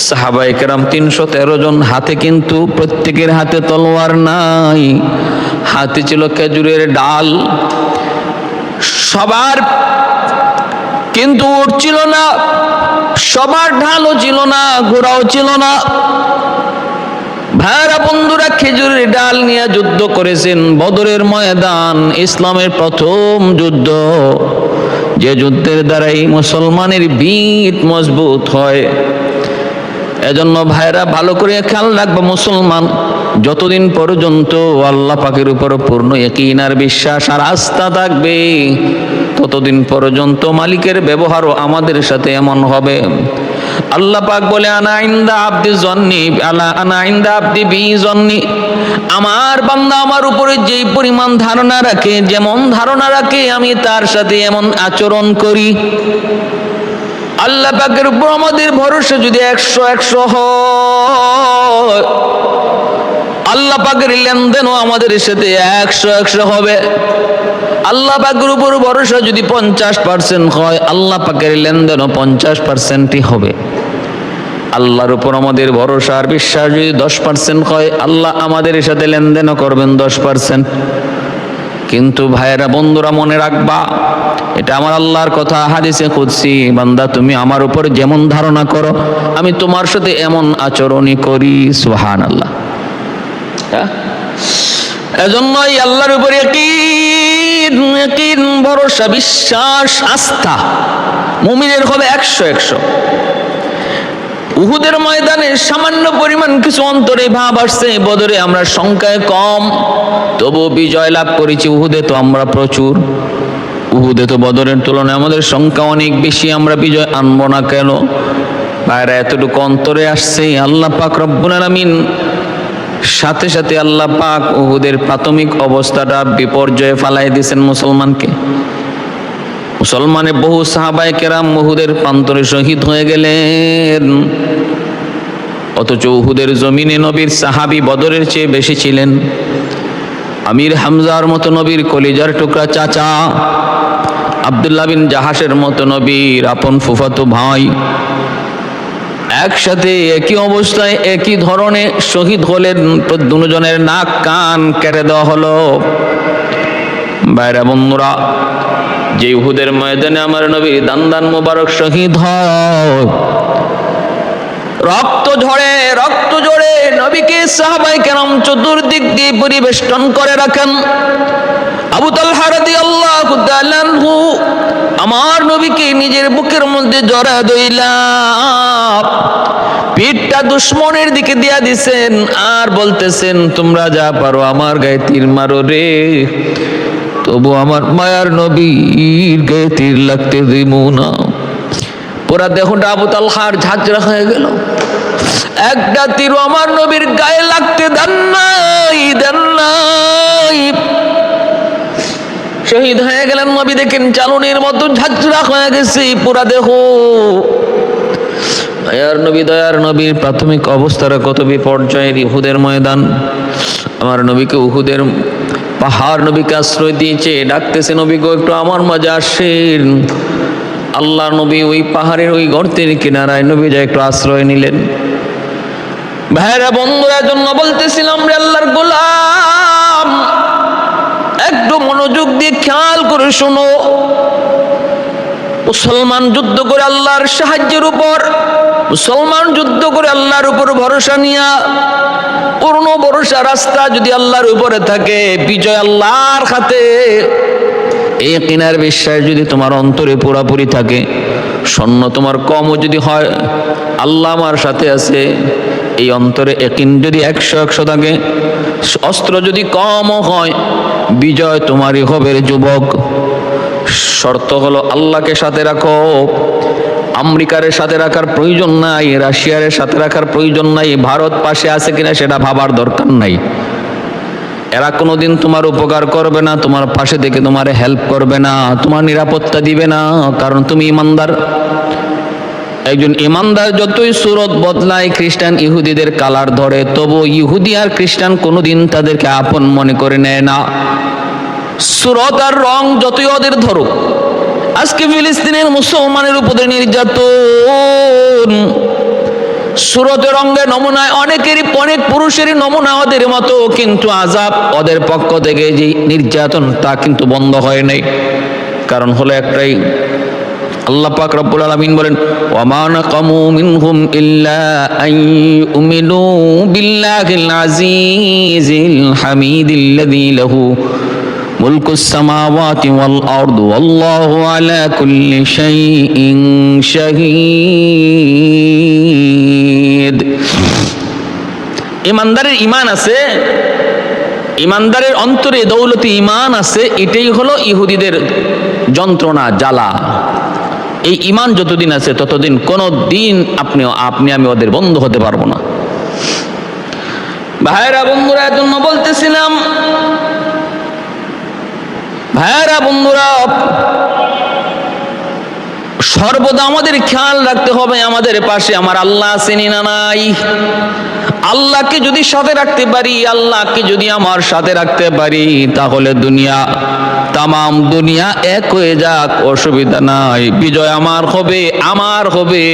সাহাবায়ে কেরাম 313 জন, হাতে কিন্তু প্রত্যেকের হাতে তলোয়ার নাই, হাতে ছিল খেজুরের ডাল। সবার কিন্তু উট ছিল না, সবার ঢালও ছিল না, ঘোড়াও ছিল না। ভাইরা বন্ধুরা, খেজুরের ডাল নিয়ে যুদ্ধ করেছেন। বদরের ময়দান ইসলামের প্রথম যুদ্ধ, যে যুদ্ধের দ্বারাই মুসলমানের ভিত মজবুত হয়, এজন্য ভাইরা ভালো করে খেয়াল রাখবো, মুসলমান যতদিন পর্যন্ত আল্লাহ পাকের উপর পূর্ণ ইয়াকিন আর বিশ্বাস আর আস্থা থাকবে, ততদিন পর্যন্ত মালিকের ব্যবহারও আমাদের সাথে এমন হবে। আল্লাহ পাক বলে, আনা ইনদা আবদি জন্নি আলা আনা ইনদা আবদি বি জন্নি, আমার বান্দা আমার উপরে যেই পরিমাণ ধারণা রাখে, যেমন ধারণা রাখে, আমি তার সাথে এমন আচরণ করি। আল্লাহ পাকের উপর আমাদের ভরসা যদি 100 হয়, আল্লাহ পাকের লেনদেনও আমাদের সাথে 100 হবে। আল্লাহ পাকের উপর ভরসা যদি 50% হয়, আল্লাহ পাকের লেনদেনও 50%ই হবে। আল্লাহর উপর আমাদের ভরসা আর বিশ্বাস যদি 10% হয়, আল্লাহ আমাদের সাথে লেনদেনও করবেন 10%। কিন্তু ভাইয়েরা বন্ধুরা মনে রাখবা, এটা আমার আল্লাহর কথা, হাদিসে কুদসি, বান্দা তুমি আমার উপর যেমন ধারণা করো, আমি তোমার সাথে এমন আচরণই করি। সুবহানাল্লাহ। এজন্যই আল্লাহর উপর ইয়াকিন, ভরসা, বিশ্বাস, আস্থা মুমিনের হবে 100। উহুদের ময়দানে সামান্য পরিমাণ কিছু অন্তরে ভাব আসছে, বদরে আমরা সংখ্যায় কম, তবু বিজয় লাভ করেছি। উহুদে তো আমরা প্রচুর, উহুদে তো বদরের তুলনায় আমাদের সংখ্যা অনেক বেশি, আমরা বিজয় আনবো না কেন? ভাইরা এতটুকু অন্তরে আসছে, আল্লাহ পাক রব্বুল আলামিন সাথে সাথে আল্লাহ পাক উহুদের প্রাথমিক অবস্থাটা বিপর্যয়ে ফালাই দিয়েছেন মুসলমানকে। মুসলমানের বহু সাহাবায়ে কেরাম উহুদের প্রান্তরে শহীদ হয়ে গেলেন, অথচ উহুদের জমিনে নবীর সাহাবী বদরের চেয়ে বেশি ছিলেন। আমির হামজার মতো নবীর কলিজার টুকরা চাচা, আব্দুল্লাহ বিন জাহাসের মতো নবীর আপন ফুফাতো ভাই, একসাথে একই অবস্থায় একই ধরনের শহীদ হলেন। দুজনের নাক কান কেটে দেওয়া হলো। বাইরা বন্ধুরা, যে উহুদের ময়দানে আমার নবীর দান মোবারক শহীদ হয়, রক্ত ঝরে নবীকে সাহাবায়ে কেরাম চতুর্দিক দিয়ে পরিবেষ্টন করে রাখেন। আবু তালহা রাদিয়াল্লাহু তাআলা আনহু আমার নবীকে নিজের বুকের মধ্যে জড়ায় ধইলাম, পিঠটা দুশমনের দিকে দিয়া দিছেন আর বলতেছেন, তোমরা যা পারো আমার গায়ে তীর মারো রে, তবু আমার মায়ার নবীর গায়ে তীর লাগতে দিব না। পুরা দেহটা আবু তালহার ঝাঁঝরা হয়ে গেল, একটা তীর আমার নবীর গায়ে লাগতে দেন নাই। শহীদ হয়ে গেলেন নবী, দেখেন চালুনির মতো ঝাঁঝরা হয়ে গেছে পুরা দেহ। দয়ার নবীর প্রাথমিক অবস্থাটা কত বিপর্যয়ের। উহুদের ময়দান, আমার নবীকে উহুদের পাহাড় নবীকে আশ্রয় দিয়েছে, ডাকতেছে, নবী গো একটু আমার মাঝে আসেন। আল্লাহ নবী ওই পাহাড়ের ওই গর্তের কিনারায় নবী যা একটু আশ্রয় নিলেন। ভাইরা বন্ধুরা, জন্য বলতেছিলাম রে আল্লাহর গোলাম, একটু মনোযোগ দিয়ে খেয়াল করে শোনো। মুসলমান যুদ্ধ করে আল্লাহর সাহায্যের উপর, মুসলমান যুদ্ধ করে আল্লাহর উপর ভরসা নিয়া, পূর্ণ ভরসা রাস্তা যদি আল্লাহর উপরে থাকে, বিজয় আল্লাহর হাতে। এই কিনার বিশ্বাস যদি তোমার অন্তরে পুরাপুরি থাকে, সৈন্য তোমার কমও যদি হয়, আল্লাহ আমার সাথে আছে, এই অন্তরে ইয়াকিন যদি 100 থাকে, অস্ত্র যদি কমও হয়, বিজয় তোমারই হবে যুবক। শর্ত হলো আল্লাহকে সাথে রাখো। আমেরিকার সাথে রাখার প্রয়োজন নাই, রাশিয়ার সাথে রাখার প্রয়োজন নাই, ভারত পাশে আছে কিনা সেটা ভাবার দরকার নাই। এরা কোনোদিন তোমার উপকার করবে না, তোমার পাশে থেকে তোমার হেল্প করবে না, তোমার নিরাপত্তা দিবে না, কারণ তুমি ইমানদার। একজন ইমানদার যতই সুরত বদলায়, খ্রিস্টান ইহুদিদের কালার ধরে, তবু ইহুদি আর খ্রিস্টান কোনোদিন তাদেরকে আপন মনে করে নেয় না। সুরত আর রং যতই ওদের ধরুক, আজকে ফিলিস্তিনের মুসলমানের উপরে নির্যাতন, সুরতের রঙের নমুনায় অনেক পুরুষেরই নমুনা ওদের মতো, কিন্তু আযাব ওদের পক্ষ থেকে যে নির্যাতন তা কিন্তু বন্ধ হয় নাই। কারণ হলো একটাই, আল্লাহ পাক রব্বুল আলামিন বলেন, ওয়া মা নাকামু মিনহুম ইল্লা আন ইউমিনু বিল্লাহিল আজিজিল হামিদিল্লাযী লাহু মুলকুস সামাওয়াতি ওয়াল আরদ ওয়াল্লাহু আলা কুল্লি শাইইন শাহীদ। ইমানদারের ঈমান আছে, ইমানদারের অন্তরে দৌলতে ঈমান আছে, এটাই হলো ইহুদিদের যন্ত্রণা, জ্বালা। এই ঈমান যতদিন আছে ততদিন কোনো দিন আপনি আমি ওদের বন্ধু হতে পারবো না। ভাইরা বন্ধুরা, এজন্য বলতেছিলাম, ভাইরা বন্ধুরা, সর্বদা আমাদের খেয়াল রাখতে হবে আমাদের পাশে আমার আল্লাহ আছেন না নাই। আল্লাহকে যদি সাথে রাখতে পারি, আল্লাহকে যদি আমার সাথে রাখতে পারি, তাহলে দুনিয়া, তামাম দুনিয়া এক হয়ে যাক, অসুবিধা নাই, বিজয় আমার হবে, আমার হবে।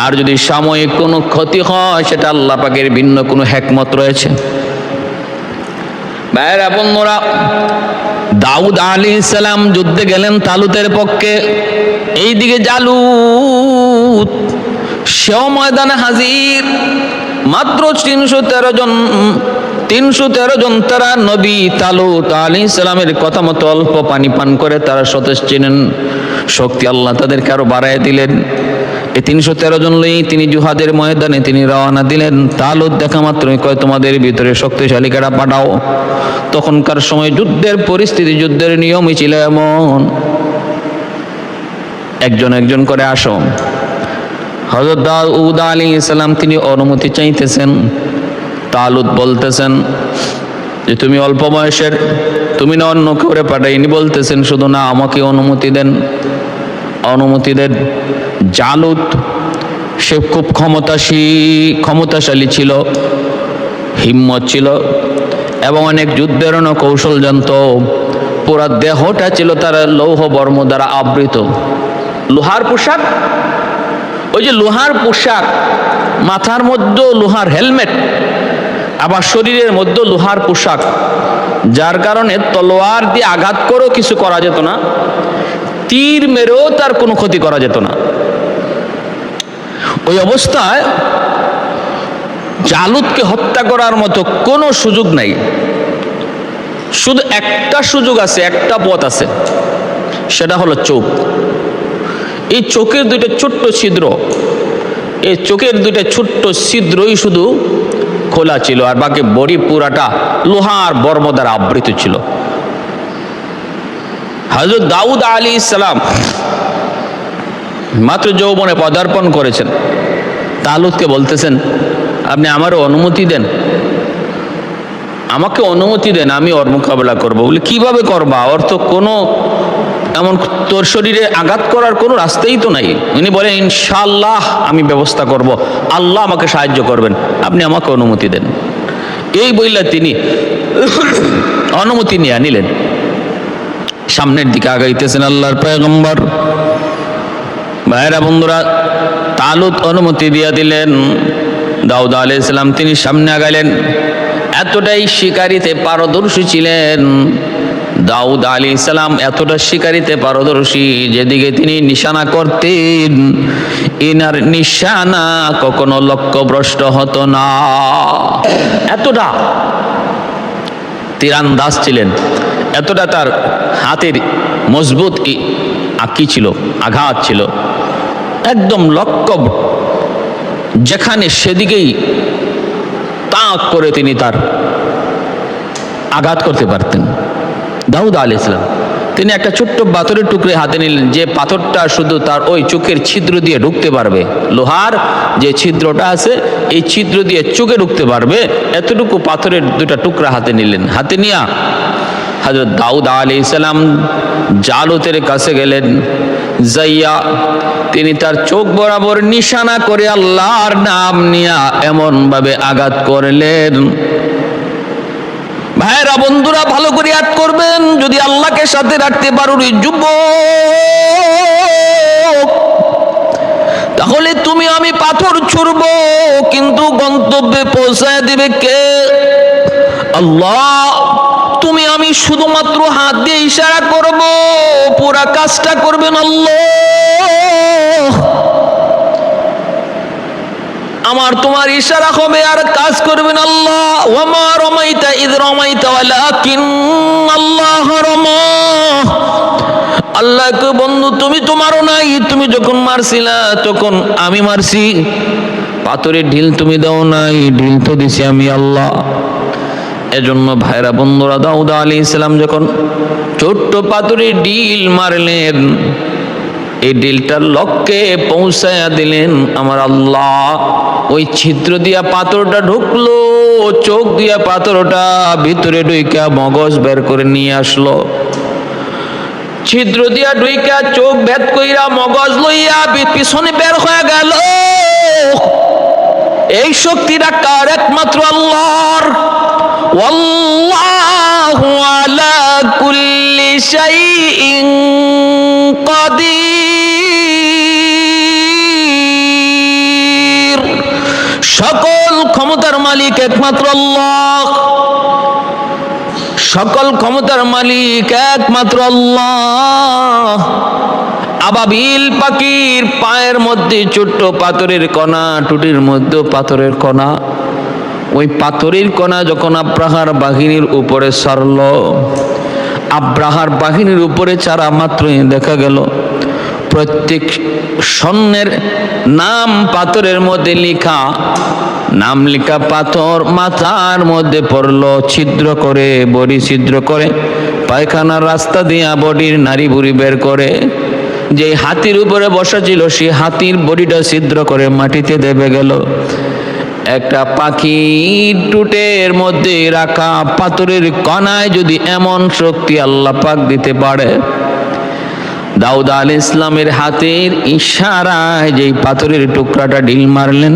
আর যদি সাময়িক কোনো ক্ষতি হয়, সেটা আল্লাহ পাকের ভিন্ন কোনো হিকমত রয়েছে। ভাইরা বন্ধুরা, দাউদ আলাইহিস সালাম যুদ্ধে গেলেন তালুতের পক্ষে। এইদিকে জালুত সেও ময়দানে হাজির। মাত্র 313 জন তারা নবী তালুত আলাইহিস সালামের কথা মতো অল্প পানি পান করে তারা সতেজ ছিলেন। শক্তি আল্লাহ তাদেরকে আরো বাড়ায় দিলেন। এই 313 জন লই তিনি জুহাদের ময়দানে তিনি রওনা দিলেন। তালুত দেখা মাত্রই কয়, তোমাদের ভিতরে শক্তিশালী কারা পাঠাও। তখনকার সময় যুদ্ধের পরিস্থিতি, যুদ্ধের নিয়মই ছিল এমন, একজন একজন করে আসো। হযরত দাউদ আলাইহিস সালাম তিনি অনুমতি চাইতেছেন। তালুত বলতেছেন যে তুমি অল্প বয়সের, তুমি না অন্য করে পাঠাইনি, বলতেছেন শুধু না আমাকে অনুমতি দেন, অনুমতি দেন। জালুত সে খুব ক্ষমতাশালী ছিল, হিম্মত ছিল এবং অনেক যুদ্ধের কৌশল জানত। পুরা দেহটা ছিল তার লৌহ বর্ম দ্বারা আবৃত, লোহার পোশাক। ওই যে লোহার পোশাক, মাথার মধ্যে লোহার হেলমেট, আবার শরীরের মধ্যে লোহার পোশাক, যার কারণে তলোয়ার দিয়ে আঘাত করেও কিছু করা যেত না, তীর মেরেও তার কোনো ক্ষতি করা যেত না। ওই অবস্থায় জালুতকে হত্যা করার মতো কোনো সুযোগ নাই। শুধু একটা সুযোগ আছে, একটা পথ আছে, সেটা হলো চোখ। এই চোখের দুইটা ছোট্ট ছিদ্র, এই চোখের দুইটা ছোট্ট ছিদ্রই শুধু খোলা ছিল, আর বাকি বডি পুরাটা লোহার বর্ম দ্বারা আবৃত ছিল। হযরত দাউদ আলাইহিস সালাম মাত্র যৌবনে পদার্পণ করেছেন। তালুতকে বলতেছেন, আপনি আমারও অনুমতি দেন, আমাকে অনুমতি দেন, আমি ওর মোকাবেলা করবো। বলে কিভাবে করবা? ওর তো কোনো এমন তোর শরীরে আঘাত করার কোনো রাস্তাই তো নাই। উনি বলেন, ইনশাআল্লাহ আমি ব্যবস্থা করব, আল্লাহ আমাকে সাহায্য করবেন, আপনি আমাকে অনুমতি দেন। এই বইলা তিনি অনুমতি নিয়ে নিলেন। সামনের দিকে আগাইতেছেন আল্লাহর পয়গম্বর। ভাইরা বন্ধুরা, তালুত অনুমতি দিয়ে দিলেন। দাউদ আলাইহিস সালাম তিনি সামনে আগাইলেন। এতটাই শিকারিতে পারদর্শী ছিলেন দাউদ আলাইহিস সালাম, এতটা শিকারিতে পারদর্শী, যেদিকে তিনি নিশানা করতেন ইনার নিশানা কখনো লক্ষ্যভ্রষ্ট হতো না। এতটা তীরান্দাজ ছিলেন, এতটা তার হাতের মজবুত আঁকি ছিল, আঘাত ছিল, একদম লক্ষ্য যেখানে সেদিকেই তাক করে তিনি তার আঘাত করতে পারতেন। দাউদ আলাইহিস সালাম তিনি একটা ছোট্ট পাথরের টুকরে হাতে নিলেন, যে পাথরটা শুধু তার ওই চোখের ছিদ্র দিয়ে ঢুকতে পারবে, লোহার যে ছিদ্রটা আছে এই ছিদ্র দিয়ে চোখে ঢুকতে পারবে, এতটুকু পাথরের দুটা টুকরা হাতে নিলেন। হাতে নিয়া হযরত দাউদ আলাইহিস সালাম জালুতের কাছে গেলেন। যাইয়া তিনি তার চোখ বরাবর নিশানা করে আল্লাহর নাম নিয়া এমন ভাবে আঘাত করলেন। ভাইরা বন্ধুরা, ভালো করে ইয়াদ করবেন, যদি আল্লাহকে সাথে রাখতে পারো রে যুবক, তাহলে তুমি আমি পাথর ছুড়ব, কিন্তু গন্তব্যে পৌঁছায় দিবে কে? আল্লাহ। তুমি আমি শুধুমাত্র হাত দিয়ে ইশারা করব, পুরা কাজটা করবেন আল্লাহ। আমার তোমার ইশারা হবে আর কাজ করবেন আল্লাহ। ওয়ামা রমাইতা ইয রমাইতা ওয়ালাকিন্নাল্লাহ রামা। আল্লাহকে বন্ধু তুমি তো মারো নাই, তুমি যখন মারছিলা তখন আমি মারছি। পাথরের ঢিল তুমি দাও নাই, ঢিল তো দিছি আমি আল্লাহ। এজন্য ভাইরা বন্ধুরা, দাউদ আলাইহিস সালাম যখন ছোট্ট পাথরের ঢিল মারলেন, এই ঢিলটার লক্ষ্যে পৌঁছায়া দিলেন আমার আল্লাহ। ওই ছিদ্র দিয়া পাথরটা ঢুকলো, চোখ দিয়া পাথরটা ভিতরে ঢুইকা মগজ বের করে নিয়ে আসলো। ছিদ্র দিয়া ঢুইকা চোখ ভেদ কইরা মগজ লইয়া পিছনে বের হয়ে গেল। এই শক্তিটা কার? একমাত্র আল্লাহর। ওয়াল্লাহু আলা কুল্লি শাইইন কাদির। সকল ক্ষমতার মালিক একমাত্র আল্লাহ। সকল ক্ষমতার মালিক একমাত্র আল্লাহ। আবাবিল পাখির পায়ের মধ্যে ছোট্ট পাথরের কণা, টুটির মধ্যে পাথরের কণা। ওই পাথরের কণা যখন আব্রাহার বাহিনীর উপরে ছাড়ল, আব্রাহার বাহিনীর উপরে ছাড়া মাত্রই দেখা গেল প্রত্যেক সৈন্যের নাম পাথরের মধ্যে লেখা। নাম লেখা পাথর মাথার মধ্যে পড়লো, ছিদ্র করে, বডি ছিদ্র করে, পায়খানার রাস্তা দিয়া বডির নারী বুড়ি বের করে। যে হাতির উপরে বসা ছিল সে হাতির বডিটা ছিদ্র করে মাটিতে দেবে গেল। একটা পাখি টুটের মধ্যে রাখা পাথরের কণায় যদি এমন শক্তি আল্লাহ পাক দিতে পারে, দাউদ আলাইহিস ইসলামের হাতের ইশারায় যেই পাথরের টুকরাটা ঢিল মারলেন,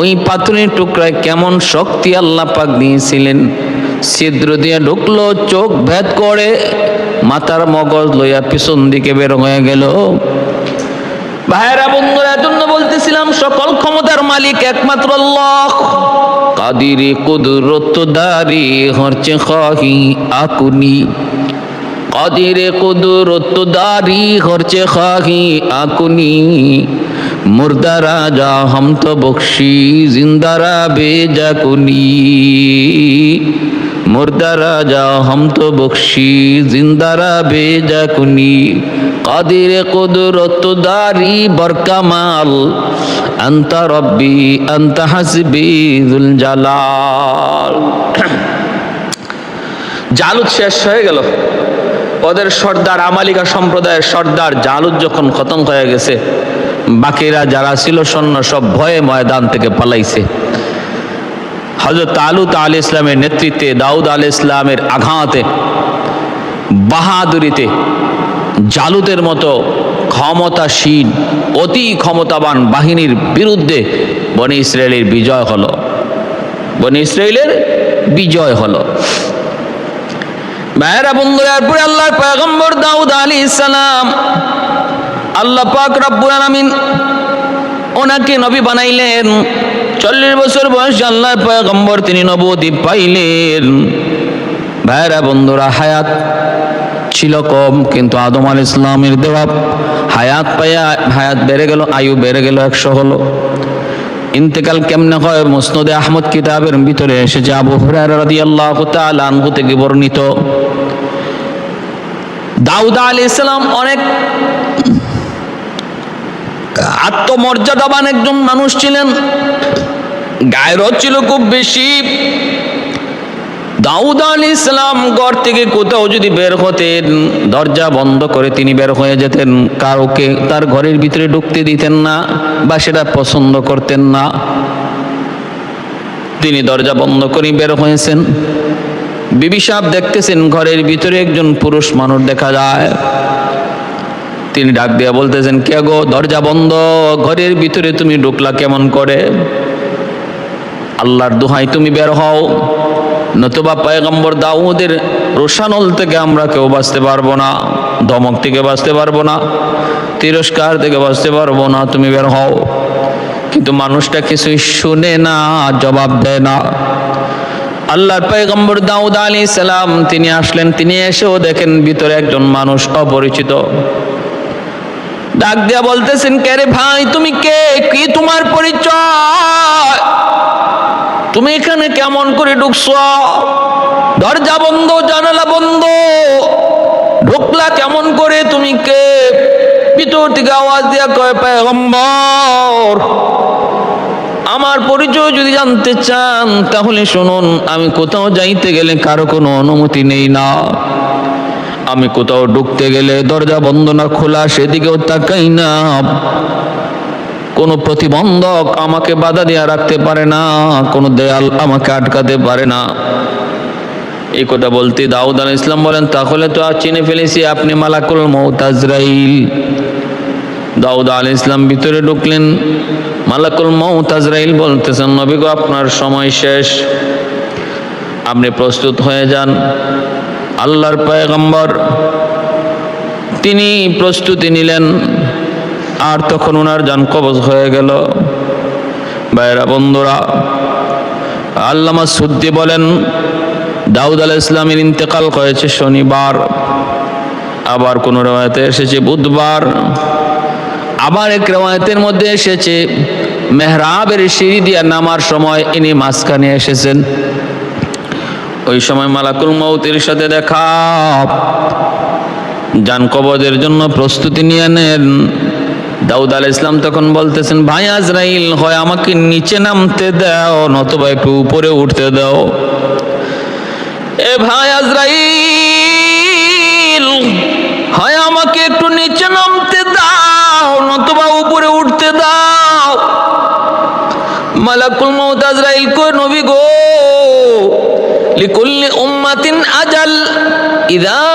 ওই পাথরের টুকরায় কেমন শক্তি আল্লাহ পাক দিয়েছিলেন। ছিদ্র দিয়ে ঢুকলো, চোখ ভেদ করে মাথার মগজ লইয়া পিছন দিকে বের হয়ে গেল। ভাইরা বন্ধুরা, এজন্য বলতেছিলাম সকল ক্ষমতার মালিক একমাত্র আল্লাহ। কাদিরে কুদরত দারি হরচে খাহি আকুনি। কাদিরে কুদরত দারি হরচে খাহি আকুনি। মুর্দা রাজা হম তো বখশি জিন্দারা বেজা কুনি। মুর্দা রাজা হম তো বখশি জিন্দারা বেজা কুনি। কাদিরে কুদরত দারি বরকামাল আনতা রব্বি আনতা হাসবি যুল জালাল। জালুত শেষ হয়ে গেল। ওদের সর্দার, আমালিকা সম্প্রদায়ের সর্দার জালুত যখন খতম হয়ে গেছে, বাকিরা যারা ছিল সৈন্য সব ভয়ে ময়দান থেকে পালাইছে। হযরত তালুত আলাইহিস ইসলামের নেতৃত্বে, দাউদ আলাইহিস ইসলামের আঘাতে, বাহাদুরিতে জালুতের মতো ক্ষমতাসীন, অতি ক্ষমতাবান বাহিনীর বিরুদ্ধে বনি ইসরায়েলের বিজয় হলো। বনি ইসরায়েলের বিজয় হলো। ভাইরা বন্ধুরা, এরপরে আল্লাহর পয়গম্বর দাউদ আলাইহিস সালাম, আল্লাহ পাক রব্বুল আলামিন ওনাকে নবী বানাইলেন। 40 বছর বয়সে আল্লাহর পয়গম্বর তিনি নবুয়তি পাইলেন। ভাইরা বন্ধুরা, হায়াত ছিল কম, কিন্তু আদম আলাইহিস সালামের দেওয়া হায়াত পাইয়া হায়াত বেড়ে গেল, আয়ু বেড়ে গেল, 100 হলো। ইন্তেকাল কেমনে হয়? মুসনাদে আহমদ কিতাবের ভিতরে এসেছে, আবু হুরায়রা রাদিয়াল্লাহু তাআলা আনহু থেকে বর্ণিত। দাউদ আলাইহিস সালাম অনেক আত্মমর্যাদাবান একজন মানুষ ছিলেন, গায়রত ছিল খুব বেশি। দাউদ আলাইহিস সালাম ঘর থেকে কোথাও যদি বের হতেন, দরজা বন্ধ করে তিনি বের হয়ে যেতেন। কাউকে তার ঘরের ভিতরে ঢুকতে দিতেন না, বা সেটা পছন্দ করতেন না। তিনি দরজা বন্ধ করে বের হয়েছেন। বিবি সাহেব দেখতেছেন ঘরের ভিতরে একজন পুরুষ মানুষ দেখা যায়। তিনি ডাক দিয়া বলতেছেন, কে গো, দরজা বন্ধ, ঘরের ভিতরে তুমি ঢুকলা কেমন করে? আল্লাহর দোহাই তুমি বের হও, নতুবা পয়গম্বর দাউদের রোশানল থেকে আমরা কেউ বাঁচতে পারবো না, ধমক থেকে বাঁচতে পারবো না, তিরস্কার থেকে বাঁচতে পারবো না, তুমি বের হও। কিন্তু মানুষটা কিছুই শুনে না, জবাব দেয় না। আল্লাহর পয়গম্বর দাউদ আলাইহিস সালাম তিনি আসলেন। তিনি এসেও দেখেন ভিতরে একজন মানুষ অপরিচিত। ডাক দিয়া বলতেছেন, কে রে ভাই তুমি কে, কি তোমার পরিচয়, তুমি এখানে কেমন করে ঢুকছো, দরজা বন্ধ জানালা বন্ধ, ঢুকলা কেমন করে, তুমি কে? ভিতর থেকে আওয়াজ দিয়া কয়, পয়গম্বর আমার পরিচয় যদি জানতে চান তাহলে শুনুন, আমি কোথাও যাইতে গেলে কারো কোনো অনুমতি নেই না, আমি কোথাও ঢুকতে গেলে দরজা বন্ধ না খোলা সেদিকেও তাকাই না, কোনো প্রতিবন্ধক আমাকে বাধা দিয়ে রাখতে পারে না, কোনো দেয়াল আমাকে আটকাতে পারে না। এই কথা বলতে দাউদ আলাইহিস সালাম বলেন, তাহলে তো আর চিনে ফেলেছি আপনি মালাকুল মউত আজরাইল। দাউদ আলাইহিস সালাম ভিতরে ঢুকলেন, মালাকুল মউত আজরাইল বলতেছেন, নবী গো আপনার সময় শেষ, আপনি প্রস্তুত হয়ে যান। আল্লাহর পয়গম্বর তিনি প্রস্তুতি নিলেন, আর তখন ওনার জান কবজ হয়ে গেল। ভাইরা বন্ধুরা, আল্লামা সুদ্দি বলেন, দাউদ আলাইহিস সালামের ইন্তেকাল হয়েছে শনিবার, আবার কোন রওয়ায়াতে এসেছে বুধবার, আবার এক রওয়ায়াতের মধ্যে এসেছে মেহরাবের সিঁড়ি দিয়ে নামার সময় ইনি মাঝখানে এসেছেন। ওই সময় মালাকুল মউতের সাথে দেখা, জান কবজের জন্য প্রস্তুতি নিয়ে নেন। দাউদ আলাইহিস সালাম তখন বলতেছেন, ভাই আজরাইল, হয় আমাকে নিচে নামতে দাও নতুবা একটু উপরে উঠতে দাও। এ ভাই আজরাইল, হয় আমাকে একটু নিচে নামতে দাও নতুবা উপরে উঠতে দাও। মালাকুল মউত আজরাইল কয়, নবী গো, লিকুল্লি উম্মাতিন আজাল, ইযা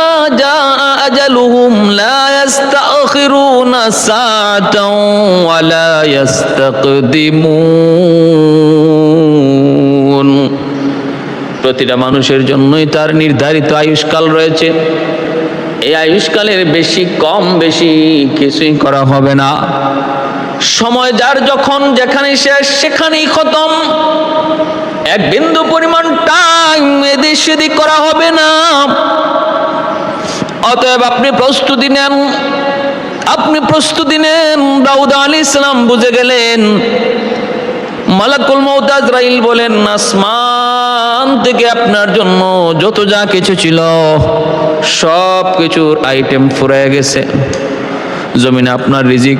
জাআ আজালুহুম লা ইস্তাখিরুনা সাআতাও ওয়া লা ইস্তাকদিমুন। প্রতিটা মানুষের জন্যই তার নির্ধারিত আয়ুষ্কাল রয়েছে, এই আয়ুষ্কালের বেশি কম বেশি কিছুই করা হবে না। সময় যার যখন যেখানে শেষ সেখানেই খতম, এক বিন্দু পরিমাণ টাইম এদিক সেদিক করা হবে না। অতএব আপনি প্রস্তুতি নেন, আপনি প্রস্তুতি নেন। দাউদ আলাইহিস সালাম বুঝে গেলেন। মালাকুল মউত আজরাইল বলেন, আসমান থেকে আপনার জন্য যত যা কিছু ছিল সব কিছুর আইটেম ফুরিয়ে গেছে। জমিনে আপনার রিজিক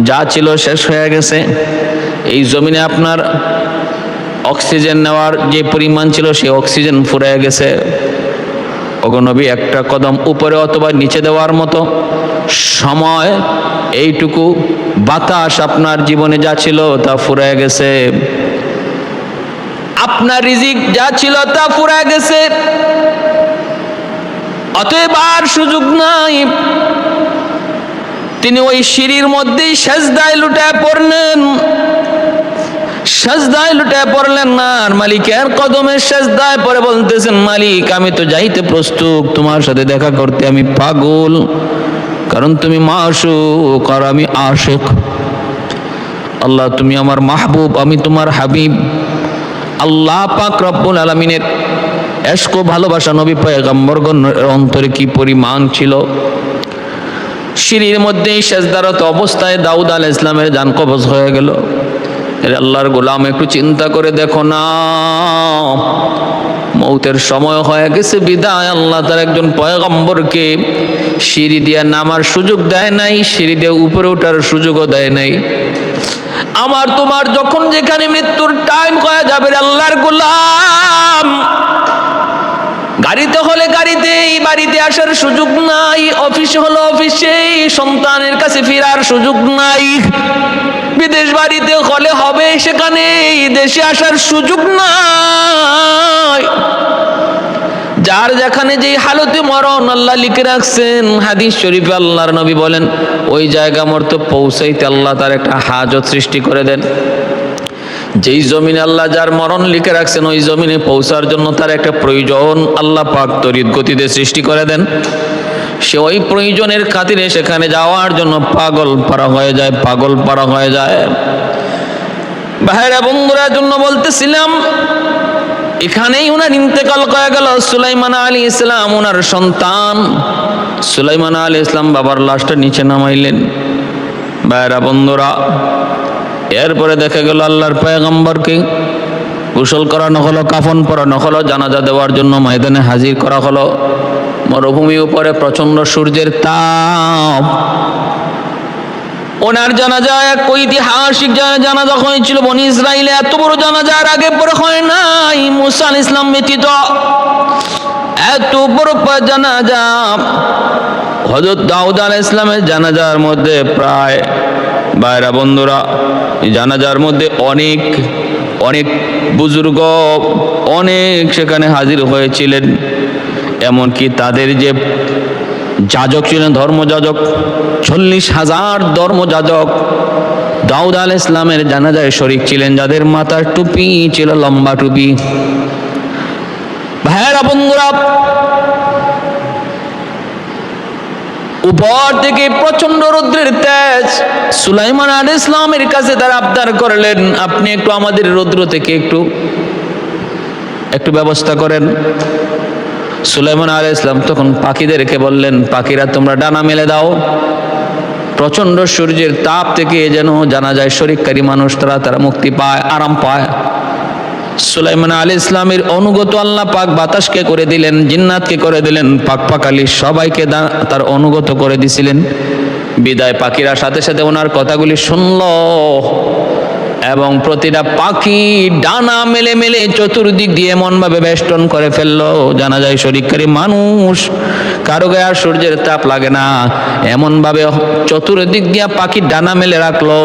যা ছিল শেষ হয়ে গেছে। এই জমিনে আপনার অক্সিজেন নেওয়ার যে পরিমাণ ছিল সেই অক্সিজেন ফুরিয়ে গেছে। ওগো নবী, একটা কদম উপরে অথবা নিচে দেওয়ার মতো সময়, এইটুকু বাতাস আপনার জীবনে যা ছিল তা ফুরিয়ে গেছে। আপনার রিজিক যা ছিল তা ফুরিয়ে গেছে। অতএব আর সুযোগ নাই। তিনি ওই সিঁড়ির মধ্যেই সেজদায় লুটায় পড়লেন। সেজদায় লুটায় পড়লেন না, আর মালিকের কদমে সেজদায় পড়ে বলতেছেন, মালিক আমি তো যাইতে প্রস্তুত, তোমার সাথে দেখা করতে আমি পাগল, কারণ তুমি মাশুক আর আমি আশিক। আল্লাহ তুমি আমার মাহবুব, আমি তোমার হাবিব। আল্লাহ পাক রব্বুল আলামিনের ইশক ও ভালোবাসা নবী পয়গম্বরগণের অন্তরে কি পরিমাণ ছিল। সিঁড়ির মধ্যেই সেজদারত অবস্থায় দাউদ আলাইহিস সালামের জান কবজ হয়ে গেল। আল্লাহর গোলাম, একটু চিন্তা করে দেখো না, মৌতের সময় হয়ে গেছে বিদায় আল্লাহ তার একজন পয়গম্বরকে সিঁড়ি দিয়ে নামার সুযোগ দেয় নাই, সিঁড়ি দিয়ে উপরে ওঠার সুযোগও দেয় নাই। আমার তোমার যখন যেখানে মৃত্যুর টাইম হয়ে যাবে, আল্লাহর গোলাম, গাড়িতে হলে গাড়িতেই, বাড়িতে আসার সুযোগ নাই, অফিসে হলে অফিসেই, সন্তানের কাছে ফেরার সুযোগ নাই, বিদেশ বাড়িতে হলে হবে সেখানে, দেশে আসার সুযোগ নাই। যার যেখানে যেই হালতে মরণ আল্লাহ লিখে রাখছেন, হাদিস শরীফে আল্লাহর নবী বলেন, ওই জায়গা মরতে পৌঁছাইতে আল্লাহ তার একটা হাজত সৃষ্টি করে দেন। যেই জমিনে আল্লাহ যার মরণ লিখে রাখছেন, ওই জমিনে পৌঁছার জন্য তার একটা প্রয়োজন আল্লাহ পাক তড়িৎ গতিতে সৃষ্টি করে দেন। সে ওই প্রয়োজনের খাতিরে সেখানে যাওয়ার জন্য পাগল পারা হয়ে যায়, পাগল পারা হয়ে যায়। ভাইরা বন্ধুরা, জন্য বলতেছিলাম, এখানেই ওনার ইন্তেকাল হয়ে গেল। সুলাইমান আলাইহিস সালাম ওনার সন্তান। সুলাইমান আলাইহিস সালাম বাবার লাশটা নিচে নামাইলেন। ভাইরা বন্ধুরা, এরপরে দেখা গেল আল্লাহর পয়গম্বরকে গোসল করানো হলো, কাফন পরানো হলো, জানাজা দেওয়ার জন্য ময়দানে হাজির করা হলো। মরুভূমি উপরে প্রচন্ড সূর্যের তাপ। ওনার জানাজা এক ঐতিহাসিক জানাজা হয়েছিল বনি ইসরাইলে। এত বড় জানাজা আর আগে পরে হয় নাই, মুসা আলাইহিস সালাম ব্যতীত। এত বড় জানাজা হযরত দাউদ আলাইহিস সালামের জানাজার মধ্যে প্রায়, ভাইরা বন্ধুরা, এই জানাজার মধ্যে অনেক অনেক বুজুর্গ অনেক সেখানে হাজির হয়েছিলেন। এমনকি তাদের যে যাজক ছিলেন, ধর্মযাজক, 40,000 ধর্মযাজক দাউদ আলাইহিস সালামের জানাজায় শরীক ছিলেন, যাদের মাথার টুপি ছিল লম্বা টুপি। ভাইরা বন্ধুরা, উপর থেকে প্রচন্ড রৌদ্রের তেজ। সুলাইমান আলাইহিস সালামের কাছে তারা আবদার করলেন, আপনি একটু আমাদের রৌদ্র থেকে একটু ব্যবস্থা করেন। সুলাইমান আলাইহিস সালাম তখন পাখিদেরকে বললেন, পাখিরা তোমরা ডানা মেলে দাও, প্রচন্ড সূর্যের তাপ থেকে যেন জানাজায় শরীককারী মানুষ তারা মুক্তি পায়, আরাম পায়। সুলাইমান আলাইহিস সালামের অনুগত আল্লাহ পাক বাতাসকে করে দিলেন, জিন্নাতকে করে দিলেন, পাকপাখালি সবাইকে তার অনুগত করে দিছিলেন। বিদায় পাখিরা সাথে সাথে ওনার কথাগুলি শুনল এবং প্রতিটা পাখি ডানা মেলে মেলে চতুর্দিক দিয়ে এমন ভাবে বেষ্টন করে ফেললো, জানা যায় শরীককারী মানুষ কারো গায়ে আর সূর্যের তাপ লাগে না। এমন ভাবে চতুর্দিক দিয়ে পাখি ডানা মেলে রাখলো,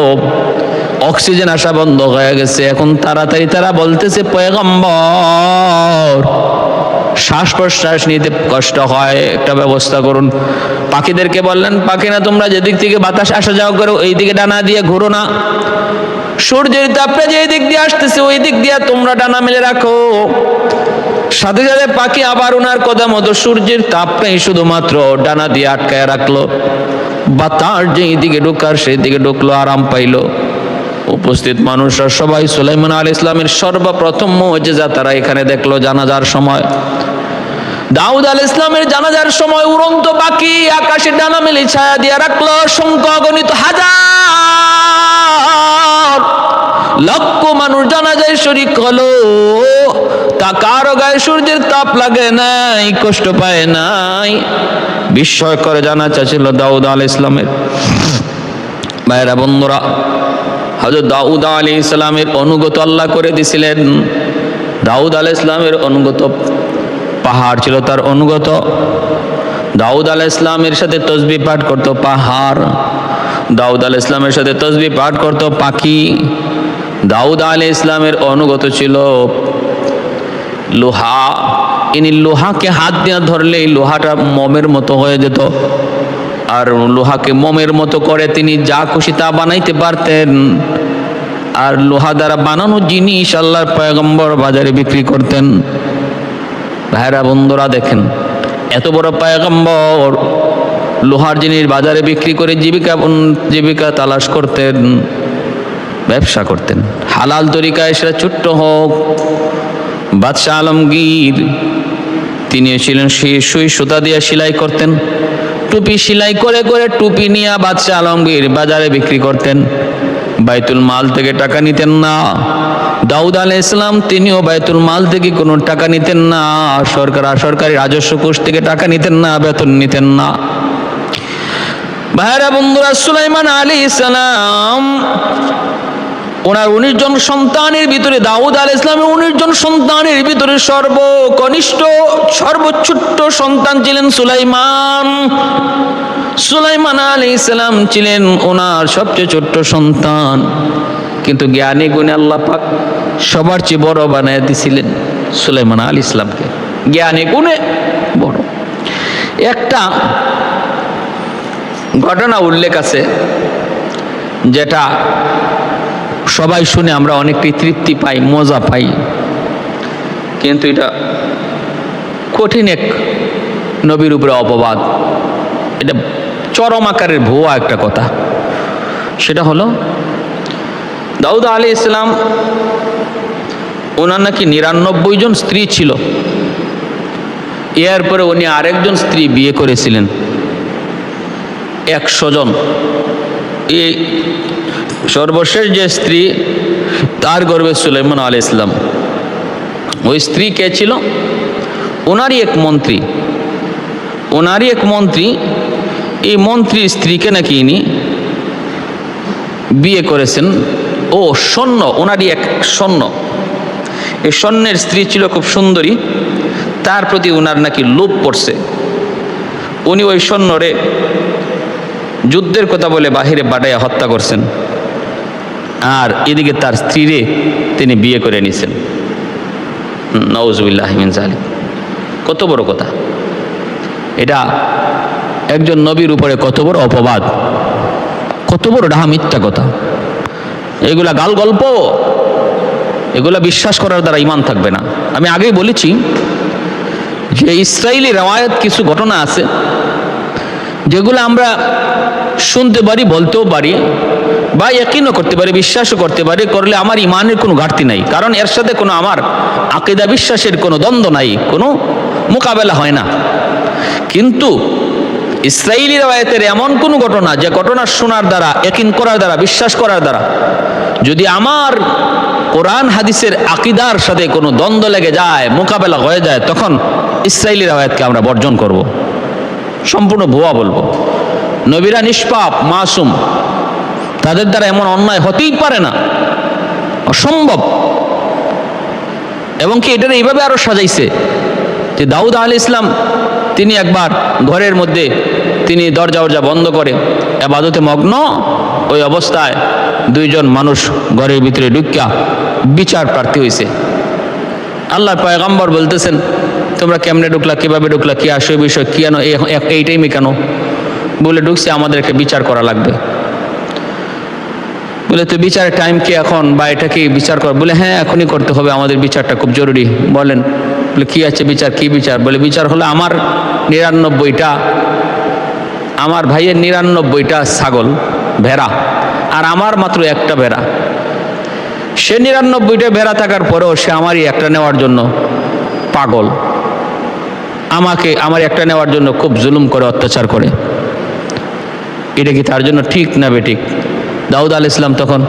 অক্সিজেন আসা বন্ধ হয়ে গেছে। এখন তাড়াতাড়ি তারা বলতেছে, পয়গম্বর শ্বাস প্রশ্বাস নিতে কষ্ট হয়, একটা ব্যবস্থা করুন। পাখিদেরকে বললেন, পাখিরা তোমরা যেদিক থেকে বাতাস আসা যাওয়া করো এই দিকে ডানা দিয়ে ঘুরো না, সূর্যের তাপটা যে দিক দিয়ে আসতেছে ওই দিক দিয়ে তোমরা ডানা মেলে রাখো। সাথে সাথে পাখি আবার ওনার কথা মতো সূর্যের তাপটাই শুধুমাত্র ডানা দিয়ে আটকায় রাখলো। বাতাস যেই দিকে ঢুকার সেই দিকে ঢুকলো, আরাম পাইলো। উপস্থিত মানুষরা সবাই সুলাইমান আলাইহিস সালামের সর্বপ্রথম মুজিজা তারা এখানে দেখলো। জানাজার সময় দাউদ আলাইহিস সালামের জানাজার সময় উড়ন্ত পাখি আকাশে ডানা মেলে ছায়া দিয়ে রাখলো। সংখ্যা অগণিত হাজার লক্ষ মানুষ জানাজায় শরীক হলো। তা কারো গায়ে সূর্যের তাপ লাগে নাই, কষ্ট পায় নাই। বিস্ময়কর জানাজা ছিল দাউদ আলাইহিস সালামের। ভাইরা বন্ধুরা, হযরত দাউদ আলাইহিস সালামের অনুগত আল্লাহ করে দিছিলেন। দাউদ আলাইহিস সালামের অনুগত পাহাড় ছিল, তার অনুগত। দাউদ আলাইহিস সালামের সাথে তাসবিহ পাঠ করত পাহাড়, দাউদ আলাইহিস সালামের সাথে তাসবিহ পাঠ করত পাখি। দাউদ আলাইহিস সালামের অনুগত ছিল লোহা। ইনি লোহাকে হাত দিয়ে ধরলে লোহাটা মোমের মতো হয়ে যেত, আর লোহাকে মোমের মতো করে তিনি যা খুশি তা বানাইতে পারতেন। আর লোহা দ্বারা বানানো জিনিস আল্লাহর পয়গম্বর বাজারে বিক্রি করতেন। ভাইরা বন্ধুরা দেখেন, এত বড় পয়গম্বর লোহার জিনিস বাজারে বিক্রি করে জীবিকা তালাশ করতেন, ব্যবসা করতেন হালাল তরিকায়, সেটা ছোট্ট হোক। বাদশাহ আলমগীর তিনিও ছিলেন, সুই সুতা দিয়ে সেলাই করতেন, টুপি সেলাই করে করে টুপি নিয়ে বাদশাহ আলমগীর বাজারে বিক্রি করতেন। বাইতুল মাল থেকে টাকা নিতেন না। দাউদ আলাইহিস সালাম তিনিও বাইতুল মাল থেকে কোনো টাকা নিতেন না, সরকারি রাজস্ব কোষ থেকে টাকা নিতেন না, বেতন নিতেন না। ভাইরা বন্ধুরা, সুলাইমান আলাইহিস সালাম ওনার 19 জন সন্তানের ভিতরে, দাউদ আলাইহিস সালামের 19 জন সন্তানের ভিতরে সর্বকনিষ্ঠ সর্বছোট্ট সন্তান ছিলেন সুলাইমান। সুলাইমান আলাইহিস সালাম ছিলেন ওনার সবচেয়ে ছোট্ট সন্তান, কিন্তু জ্ঞানী গুণে আল্লাহ পাক সবার চেয়ে বড় বানায় দিয়েছিলেন সুলাইমান আলাইহিস সালামকে, জ্ঞানী গুণে বড়। একটা ঘটনা উল্লেখ আছে যেটা সবাই শুনে আমরা অনেকটাই তৃপ্তি পাই, মজা পাই, কিন্তু এটা কঠিন এক নবীর উপরে অপবাদ, এটা চরম আকারের ভুয়া একটা কথা। সেটা হলো দাউদ আলাইহিস সালাম ওনার নাকি 99 জন স্ত্রী ছিল। এরপরে উনি আরেকজন স্ত্রী বিয়ে করেছিলেন 100 জন। এই সর্বশেষ যে স্ত্রী, তার গর্ভে সুলাইমান আলাইহিস সালাম। ওই স্ত্রী কে ছিল? ওনারই এক মন্ত্রী। এই মন্ত্রীর স্ত্রীকে নাকি ইনি বিয়ে করেছেন। ও সৈন্য, ওনারই এক সৈন্য। এই সৈন্যের স্ত্রী ছিল খুব সুন্দরী, তার প্রতি ওনার নাকি লোভ পড়ছে। উনি ওই সৈন্যরে যুদ্ধের কথা বলে বাহিরে পাঠাইয়া হত্যা করছেন, আর এদিকে তার স্ত্রীরে তিনি বিয়ে করে নিয়েছেন। নাউজুবিল্লাহি মিন যালিক। কত বড় কথা! এটা একজন নবীর উপরে কত বড় অপবাদ, কত বড় ডাহা মিথ্যা কথা! এগুলা গাল গল্প, এগুলা বিশ্বাস করার দ্বারা ঈমান থাকবে না। আমি আগেই বলেছি যে ইসরাইলি রওয়ায়াত কিছু ঘটনা আছে যেগুলো আমরা শুনতে পারি, বলতেও পারি, বা ইয়াকিনও করতে পারি, বিশ্বাসও করতে পারি। করলে আমার ঈমানের কোনো ঘাটতি নাই, কারণ এর সাথে কোনো আমার আকীদা বিশ্বাসের কোনো দ্বন্দ্ব নাই, কোনো মোকাবেলা হয় না। কিন্তু ইসরাইলি রওয়ায়াতের এমন কোন ঘটনা, যে ঘটনা শোনার দ্বারা, ইয়াকিন করার দ্বারা, বিশ্বাস করার দ্বারা যদি আমার কোরআন হাদিসের আকীদার সাথে কোনো দ্বন্দ্ব লেগে যায়, মোকাবেলা হয়ে যায়, তখন ইসরাইলি রওয়ায়াতকে আমরা বর্জন করব, সম্পূর্ণ ভুয়া বলবো। নবীরা নিষ্পাপ, মাসুম, তাদের দ্বারা এমন অন্যায় হতেই পারে না, অসম্ভব। এবং কি এটার এইভাবে আরো সাজাইছে যে দাউদ আলাইহিস সালাম তিনি একবার ঘরের মধ্যে তিনি দরজা বন্ধ করে ইবাদতে মগ্ন, ওই অবস্থায় দুইজন মানুষ ঘরের ভিতরে ঢুকিয়া বিচার প্রার্থী হয়েছে। আল্লাহর পয়গম্বর বলতেছেন, তোমরা কেমনে ঢুকলা, কিভাবে ঢুকলা, কি আসে বিষয়, কেন এই টাইমে কেন? বলে ঢুকছে, আমাদের একটা বিচার করা লাগবে। বলে তো বিচারের টাইম কি এখন, বা এটা কি বিচার কর? বলে হ্যাঁ, এখনই করতে হবে, আমাদের বিচারটা খুব জরুরি। বলেন। বলে কি আছে বিচার? কি বিচার? বলে বিচার হলো আমার 99টা, আমার ভাইয়ের 99টা ছাগল, ভেড়া, আর আমার মাত্র একটা ভেড়া। সে 99টা ভেড়া থাকার পরেও সে আমারই একটা নেওয়ার জন্য পাগল, আমার একটা নেওয়ার জন্য খুব জুলুম করে, অত্যাচার করে। এটা কি তার জন্য ঠিক না বেঠিক? দাউদ আলাইহিস সালাম তখন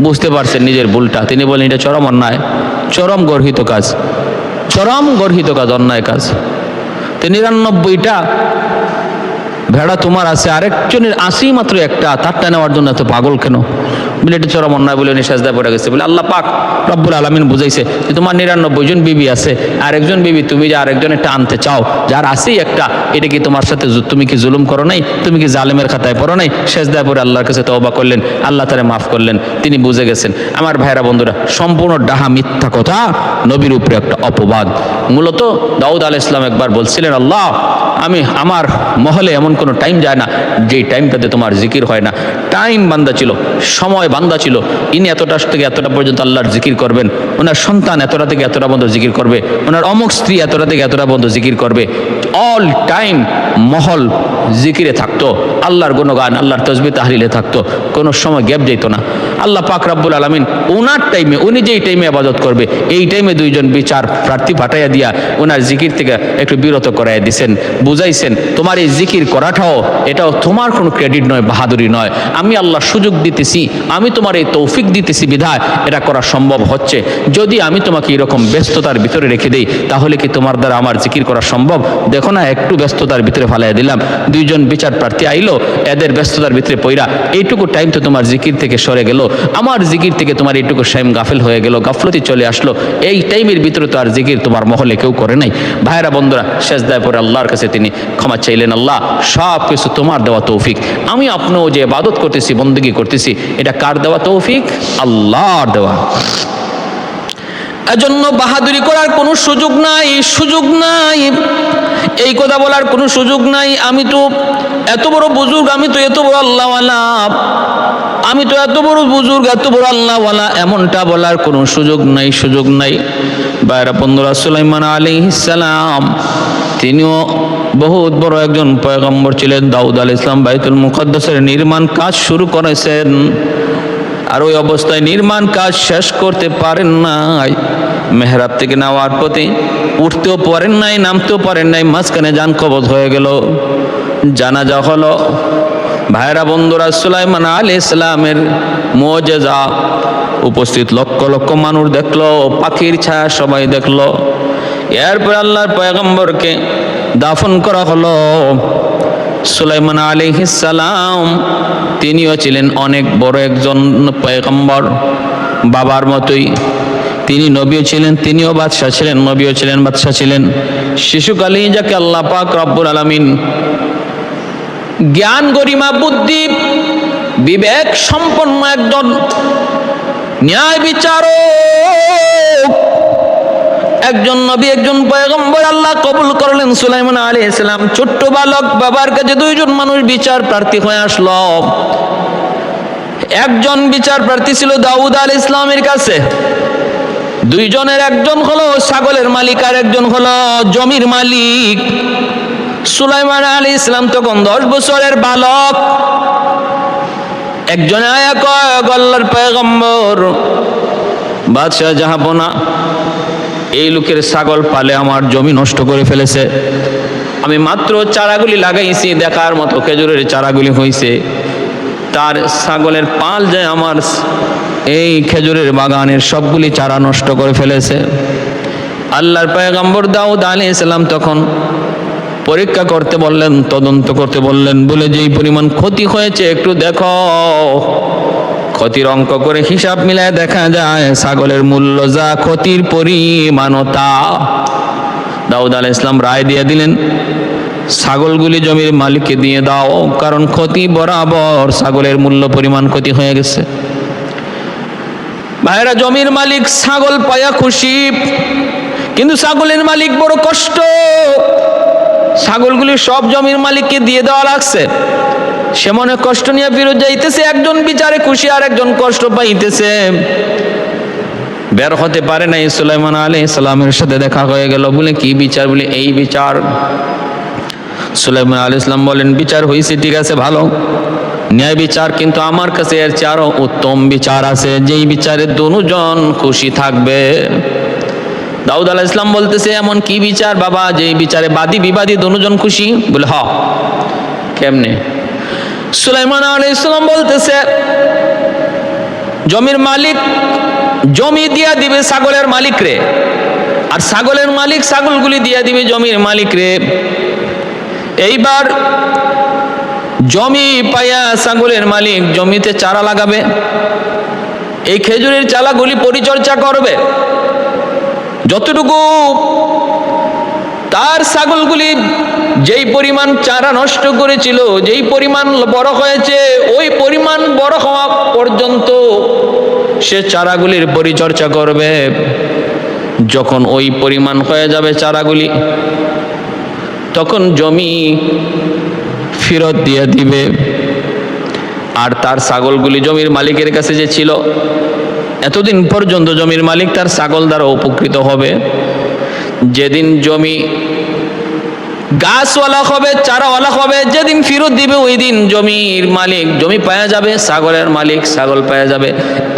বুঝতে পারছেন নিজের ভুলটা। তিনি বলেন, এটা চরম অন্যায়, চরম গর্হিত কাজ, অন্যায় কাজ। তো 99টা ভেড়া তোমার আছে, আরেকজনের আসেই মাত্র একটা, তারটা নেওয়ার জন্য এত পাগল কেন? বলে এটা চরম অন্যায় বলে উনি সেজদায় পড়ে গেছে। বলে আল্লাহ পাক রব্বুল আলামিন বুঝাইছে যে তোমার 99 জন বিবি আছে, আরেকজন বিবি তুমি যে আরেকজনেরটা আনতে চাও, যার আসেই একটা, এটা কি তোমার সাথে তুমি কি জুলুম করো নাই? তুমি কি জালেমের খাতায় পড়ো নাই? সেজদায় পড়ে আল্লাহর কাছে তওবা করলেন, আল্লাহ তারে মাফ করলেন, তিনি বুঝে গেছেন। আমার ভাইরা বন্ধুরা, সম্পূর্ণ ডাহা মিথ্যা কথা, নবীর উপরে একটা অপবাদ। মূলত দাউদ আলাইহিস সালাম একবার বলছিলেন, আল্লাহ আমার মহলে এমন কোনো টাইম যায় না যেই টাইমটাতে তোমার জিকির হয় না। টাইম বান্দা ছিল, সময় বান্দা ছিল। ইনি এতটা থেকে এতটা পর্যন্ত আল্লাহর জিকির করবেন, ওনার সন্তান এতটা থেকে এতটা পর্যন্ত জিকির করবে, ওনার অমুক স্ত্রী এতটা থেকে এতটা পর্যন্ত জিকির করবে। অল টাইম মহল জিকিরে থাকতো, আল্লাহর গুণগান, আল্লাহর তসবিহ তাহলিলে থাকতো, কোনো সময় গ্যাপ যেত না। আল্লাহ পাক রব্বুল আলামিন ওনার টাইমে, উনি যেই টাইমে ইবাদত করবে, এই টাইমে দুইজন বিচার প্রার্থী পাঠাইয়া দিয়া ওনার জিকির থেকে একটু বিরত করাইয়া দিছেন, বুঝাইছেন তোমার এই জিকির করাটাও, এটাও তোমার কোনো ক্রেডিট নয়, বাহাদুরি নয়, আমি আল্লাহ সুযোগ দিতেছি, আমি তোমার এই তৌফিক দিতেছি বিধায় এটা করা সম্ভব হচ্ছে। যদি আমি তোমাকে এরকম ব্যস্ততার ভিতরে রেখে দেই, তাহলে কি তোমার দ্বারা আমার জিকির করা সম্ভব? দেখো না, একটু ব্যস্ততার ভিতরে ফালাইয়া দিলাম, দুইজন বিচার প্রার্থী আইলো, এদের ব্যস্ততার ভিতরে পইরা এইটুকু টাইম তো তোমার জিকির থেকে সরে গেল, আমার জিকির থেকে তোমার এইটুকু টাইম গাফেল হয়ে গেল, গাফলতি চলে আসলো। এই টাইমের ভিতরে তো আর জিকির তোমার মহলে কেউ করে নাই। ভাইরা বন্ধুরা, সেজদায় পরে আল্লাহর কাছে তিনি ক্ষমা চাইলেন, আল্লাহ সব কিছু তোমার দেওয়া তৌফিক, আমি আপনিও যে ইবাদত করতেছি, বন্দেগী করতেছি, এটা কার দেওয়া তৌফিক? আল্লাহর দেওয়া। এজন্য বাহাদুরি করার কোনো সুযোগ নাই, এই কথা বলার কোনো সুযোগ নাই। আমি তো এত বড় বুজুর্গ, আমি তো এত বড় আল্লাহওয়ালা, আমি তো এত বড় বুজুর্গ, এত বড় আল্লাহওয়ালা, এমনটা বলার কোনো সুযোগ নাই। বাইরা বন্ধুরা, সুলাইমান আলাইহিস সালাম তিনিও বহুত বড় একজন পয়গম্বর ছিলেন। দাউদ আলাইহিস সালাম বাইতুল মুকাদ্দাসের নির্মাণ কাজ শুরু করেছেন, আর ওই অবস্থায় নির্মাণ কাজ শেষ করতে পারেন নাই। মেহরাব থেকে নেওয়ার পথে উঠতেও পারেন নাই, নামতেও পারেন নাই, মাঝখানে জান কবজ হয়ে গেল। জানাজা হলো, ভাইরা বন্ধুরা, সুলাইমান আলাইহিস সালামের মুজিজা উপস্থিত লক্ষ লক্ষ মানুষ দেখলো, পাখির ছায়া সবাই দেখলো। এরপর আল্লাহর পয়গম্বরকে দাফন করা হলো। সুলাইমান আলাইহিস সালাম তিনিও ছিলেন অনেক বড় একজন পয়গম্বর, বাবার মতোই। তিনি নবীও ছিলেন, তিনিও বাদশাহ ছিলেন, নবীও ছিলেন, বাদশাহ ছিলেন। শিশুকালেই যাকে আল্লাহ পাক রব্বুল আলামিন জ্ঞান, গরিমা, বুদ্ধি, বিবেক সম্পন্ন একজন ন্যায় বিচারক, একজন নবী, একজন পয়গম্বর আল্লাহ কবুল করলেন। সুলাইমান আলাইহিস সালাম ছোট্ট বালক, বাবার কাছে দুইজন মানুষ বিচার প্রার্থী হয়ে আসলো। একজন বিচার প্রার্থী ছিল দাউদ আলাইহিস সালামের কাছে। দুইজনের একজন হলো ছাগলের মালিক আর একজন হলো জমির মালিক। সুলাইমান আলাইহিস সালাম তখন 10 বছরের বালক। একজন আয়া কয়, আল্লাহর পয়গম্বর, বাদশাহ জাহাপনা, এই লোকের ছাগল পালে আমার জমি নষ্ট করে ফেলেছে। আমি মাত্র চারাগুলি লাগাইছি, দেখার মতো খেজুরের চারাগুলি হয়েছে, তার ছাগলের পাল যায় আমার এই খেজুরের বাগানের সবগুলি চারা নষ্ট করে ফেলেছে। আল্লাহর পয়গম্বর দাউদ আলাইহিস সালাম তখন পরীক্ষা করতে বললেন, তদন্ত করতে বললেন, বলে যেই পরিমাণ ক্ষতি হয়েছে একটু দেখো। ক্ষতির অঙ্ক করে হিসাব মিলায় দেখা যায় ছাগলের মূল্য যা, ক্ষতির পরিমাণও তা। দাউদ আলাইহিস সালাম রায় দিয়ে দিলেন, ছাগলগুলি জমির মালিককে দিয়ে দাও, কারণ ক্ষতি বরাবর ছাগলের মূল্য পরিমাণ ক্ষতি হয়ে গেছে। ভাইরা, জমির মালিক ছাগল পায়া খুশি, কিন্তু ছাগলের মালিক বড় কষ্ট। ছাগলগুলি সব জমির মালিককে দিয়ে দেওয়া লাগছে। সে মনে কষ্ট নিয়ে ফিরত যাইতেছে। একজন বিচারে খুশি আর একজন কষ্ট পাইতেছে। বের হতে পারে নাই। সুলাইমান আলাইহিস সালামের সাথে দেখা হয়ে গেল। বলে কি বিচার? বলে এই বিচার। সুলাইমান আলাইহিস সালাম বলেন, বিচার হয়েছে ঠিক আছে, ভালো ন্যায় বিচার, কিন্তু আমার কাছে এর চেয়ে আরো উত্তম বিচার আছে, যেই বিচারে দুজন খুশি থাকবে। দাউদ আলাইহিস সালাম বলতেছে, এমন কি বিচার বাবা যেই বিচারে বাদী বিবাদী দুজন খুশি? বলে হ। কেমনে? সুলাইমান আলাইহিস সালাম বলতেছে, জমির মালিক জমি দিয়া দিবে ছাগলের মালিক রে, আর ছাগলের মালিক ছাগলগুলি দিয়া দিবে জমির মালিক রে। এইবার জমি পায়া ছাগলের মালিক জমিতে চারা লাগাবে, এই খেজুরের চারাগুলি পরিচর্যা করবে। যতটুকু তার ছাগলগুলি যেই পরিমাণ চারা নষ্ট করেছিল, যেই পরিমাণ বড় হয়েছে, ওই পরিমাণ বড় হওয়া পর্যন্ত সে চারাগুলির পরিচর্যা করবে। যখন ওই পরিমাণ হয়ে যাবে চারাগুলি, তখন জমি ফেরত দিয়ে দিবে। আর তার ছাগলগুলি জমির মালিকের কাছে যে ছিল, এতদিন পর্যন্ত জমির মালিক তার ছাগল দ্বারা উপকৃত হবে। যেদিন জমি গাছওয়ালা হবে, চারাওয়ালা হবে, যেদিন ফেরত দিবে ওই দিন জমির মালিক জমি পাওয়া যাবে, ছাগলের মালিক ছাগল পাওয়া যাবে।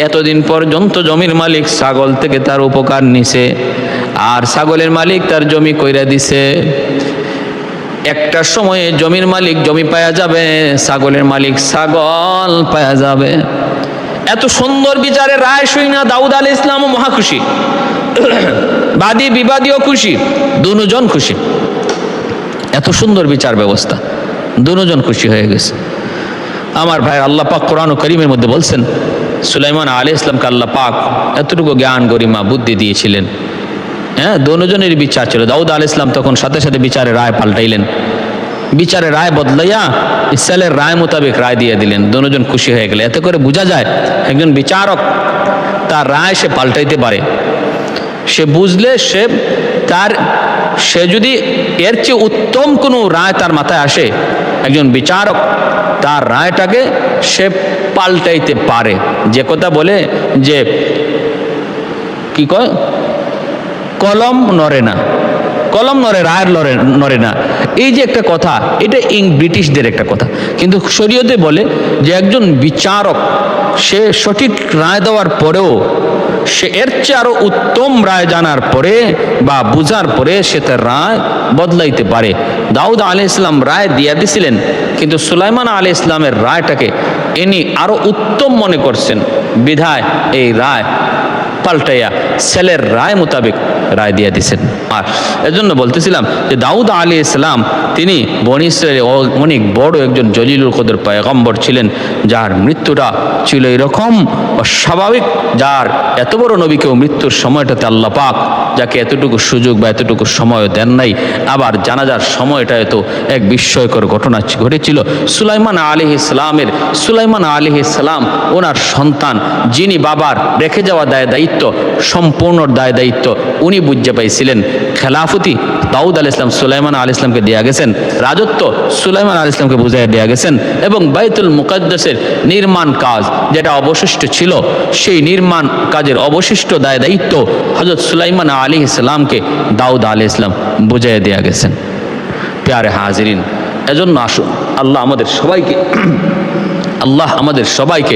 এতদিন পর্যন্ত জমির মালিক ছাগল থেকে তার উপকার নিছে, আর ছাগলের মালিক তার জমি কইরা দিছে। একটা সময়ে জমির মালিক জমি পাওয়া যাবে, ছাগলের মালিক ছাগল পাওয়া যাবে। এত সুন্দর বিচারের রায় শুনে দাউদ আলাইহিস সালামও মহা খুশি, বাদী বিবাদীও খুশি, দুজন খুশি। এত সুন্দর বিচার ব্যবস্থা, দুজন খুশি হয়ে গেছে। আমার ভাই, আল্লাহ পাক কোরআন কারীমের মধ্যে বলছেন, সুলাইমান আলাইহিস সালামকে আল্লাহ পাক এতটুকু জ্ঞান, গরিমা, বুদ্ধি দিয়েছিলেন। হ্যাঁ, দুজনের বিচার ছিল। দাউদ আলাইহিস সালাম তখন সাথে সাথে বিচারের রায় পাল্টাইলেন, বিচারের রায় বদলাইয়া ইসরায়েলের রায় মোতাবেক রায় দিয়ে দিলেন। দুজন খুশি হয়ে গেলে। এতে করে বোঝা যায় একজন বিচারক তার রায় সে পাল্টাইতে পারে। সে বুঝলে সে যদি এর চেয়ে উত্তম কোনো রায় তার মাথায় আসে, একজন বিচারক তার রায়টাকে সে পাল্টাইতে পারে। যে কথা বলে যে কি কয়, কলম নড়ে না, কলম নড়ে, রায়ের নড়ে না, এই যে একটা কথা, এটা ব্রিটিশদের একটা কথা। কিন্তু শরীয়তে বলে যে একজন বিচারক সে সঠিক রায় দেওয়ার পরেও সে এর চেয়ে আরো উত্তম রায় জানার পরে বা বুঝার পরে সে তার রায় বদলাইতে পারে। দাউদ আলাইহিস সালাম রায় দিয়া দিছিলেন, কিন্তু সুলাইমান আলাইহিস সালামের রায়টাকে ইনি আরো উত্তম মনে করছেন, বিধায় এই রায় পাল্টাইয়া ছেলের রায় মোতাবেক রায় দিয়ে দিছেন। আর এজন্য বলতেছিলাম যে দাউদ আলাইহিস সালাম তিনি বনী ইসরাইলের অনেক বড় একজন জলিলুল কদর পয়গম্বর ছিলেন, যার মৃত্যুটা ছিল এরকম অস্বাভাবিক, যার এত বড় নবীকেও মৃত্যুর সময়টাতে আল্লাহ পাক যাকে এতটুকু সুযোগ বা এতটুকু সময় দেন নাই, আবার জানাজার সময়টা এত এক বিস্ময়কর ঘটনা ঘটেছিল। সুলাইমান আলাইহিস সালাম ওনার সন্তান, যিনি বাবার রেখে যাওয়া দায়িত্ব সম্পূর্ণ দায়িত্ব উনি বুঝতে পাইছিলেন। খেলাফতি দাউদ আলাইহিস সালাম সুলাইমান আলাইহিস সালামকে দেয়া গেছেন, রাজত্ব সুলাইমান আলাইহিস সালামকে বুঝাইয়া দেয়া গেছেন, এবং বাইতুল মুকাদ্দাসের নির্মাণ কাজ যেটা অবশিষ্ট ছিল সেই নির্মাণ কাজের অবশিষ্ট দায়িত্ব হযরত সুলাইমান আলাইহিস সালামকে দাউদ আলাইহিস সালাম বুঝাইয়া দেয়া গেছেন। প্যারে হাজিরিন, এজন্য আসুন আল্লাহ আমাদের সবাইকে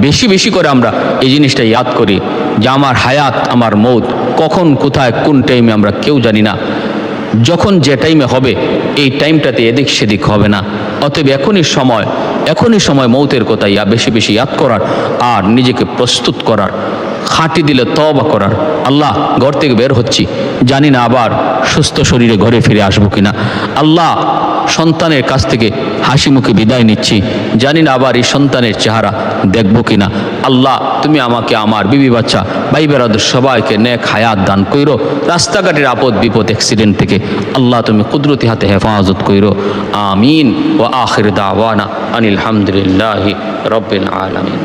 বেশি বেশি করে আমরা এই জিনিসটা ইয়াদ করি যে আমার হায়াত, আমার মৌত কখন কোথায় কোন টাইমে আমরা কেউ জানি না। যখন যে টাইমে হবে এই টাইমটাতে এদিক সেদিক হবে না। অতএব এখনই সময় মৌতের কথা বেশি বেশি ইয়াদ করার আর নিজেকে প্রস্তুত করার, খাঁটি দিলে তওবা করার। আল্লাহ, ঘর থেকে বের হচ্ছি, জানি না আবার সুস্থ শরীরে ঘরে ফিরে আসবো কিনা। আল্লাহ, সন্তানের কাছ থেকে হাসি মুখে বিদায় নিচ্ছি, জানি না আবার এই সন্তানের চেহারা দেখবো কিনা। আল্লাহ, তুমি আমাকে, আমার বিবি বাচ্চা ভাই বেরাদর সবাইকে নেক হায়াত দান কইরো, রাস্তাঘাটের আপদ বিপদ অ্যাক্সিডেন্ট থেকে আল্লাহ তুমি কুদরতি হাতে হেফাজত কইরো। আমিন। ওয়া আখির দাওয়ানা আনিল হামদুলিল্লাহি রাব্বিল আলামিন।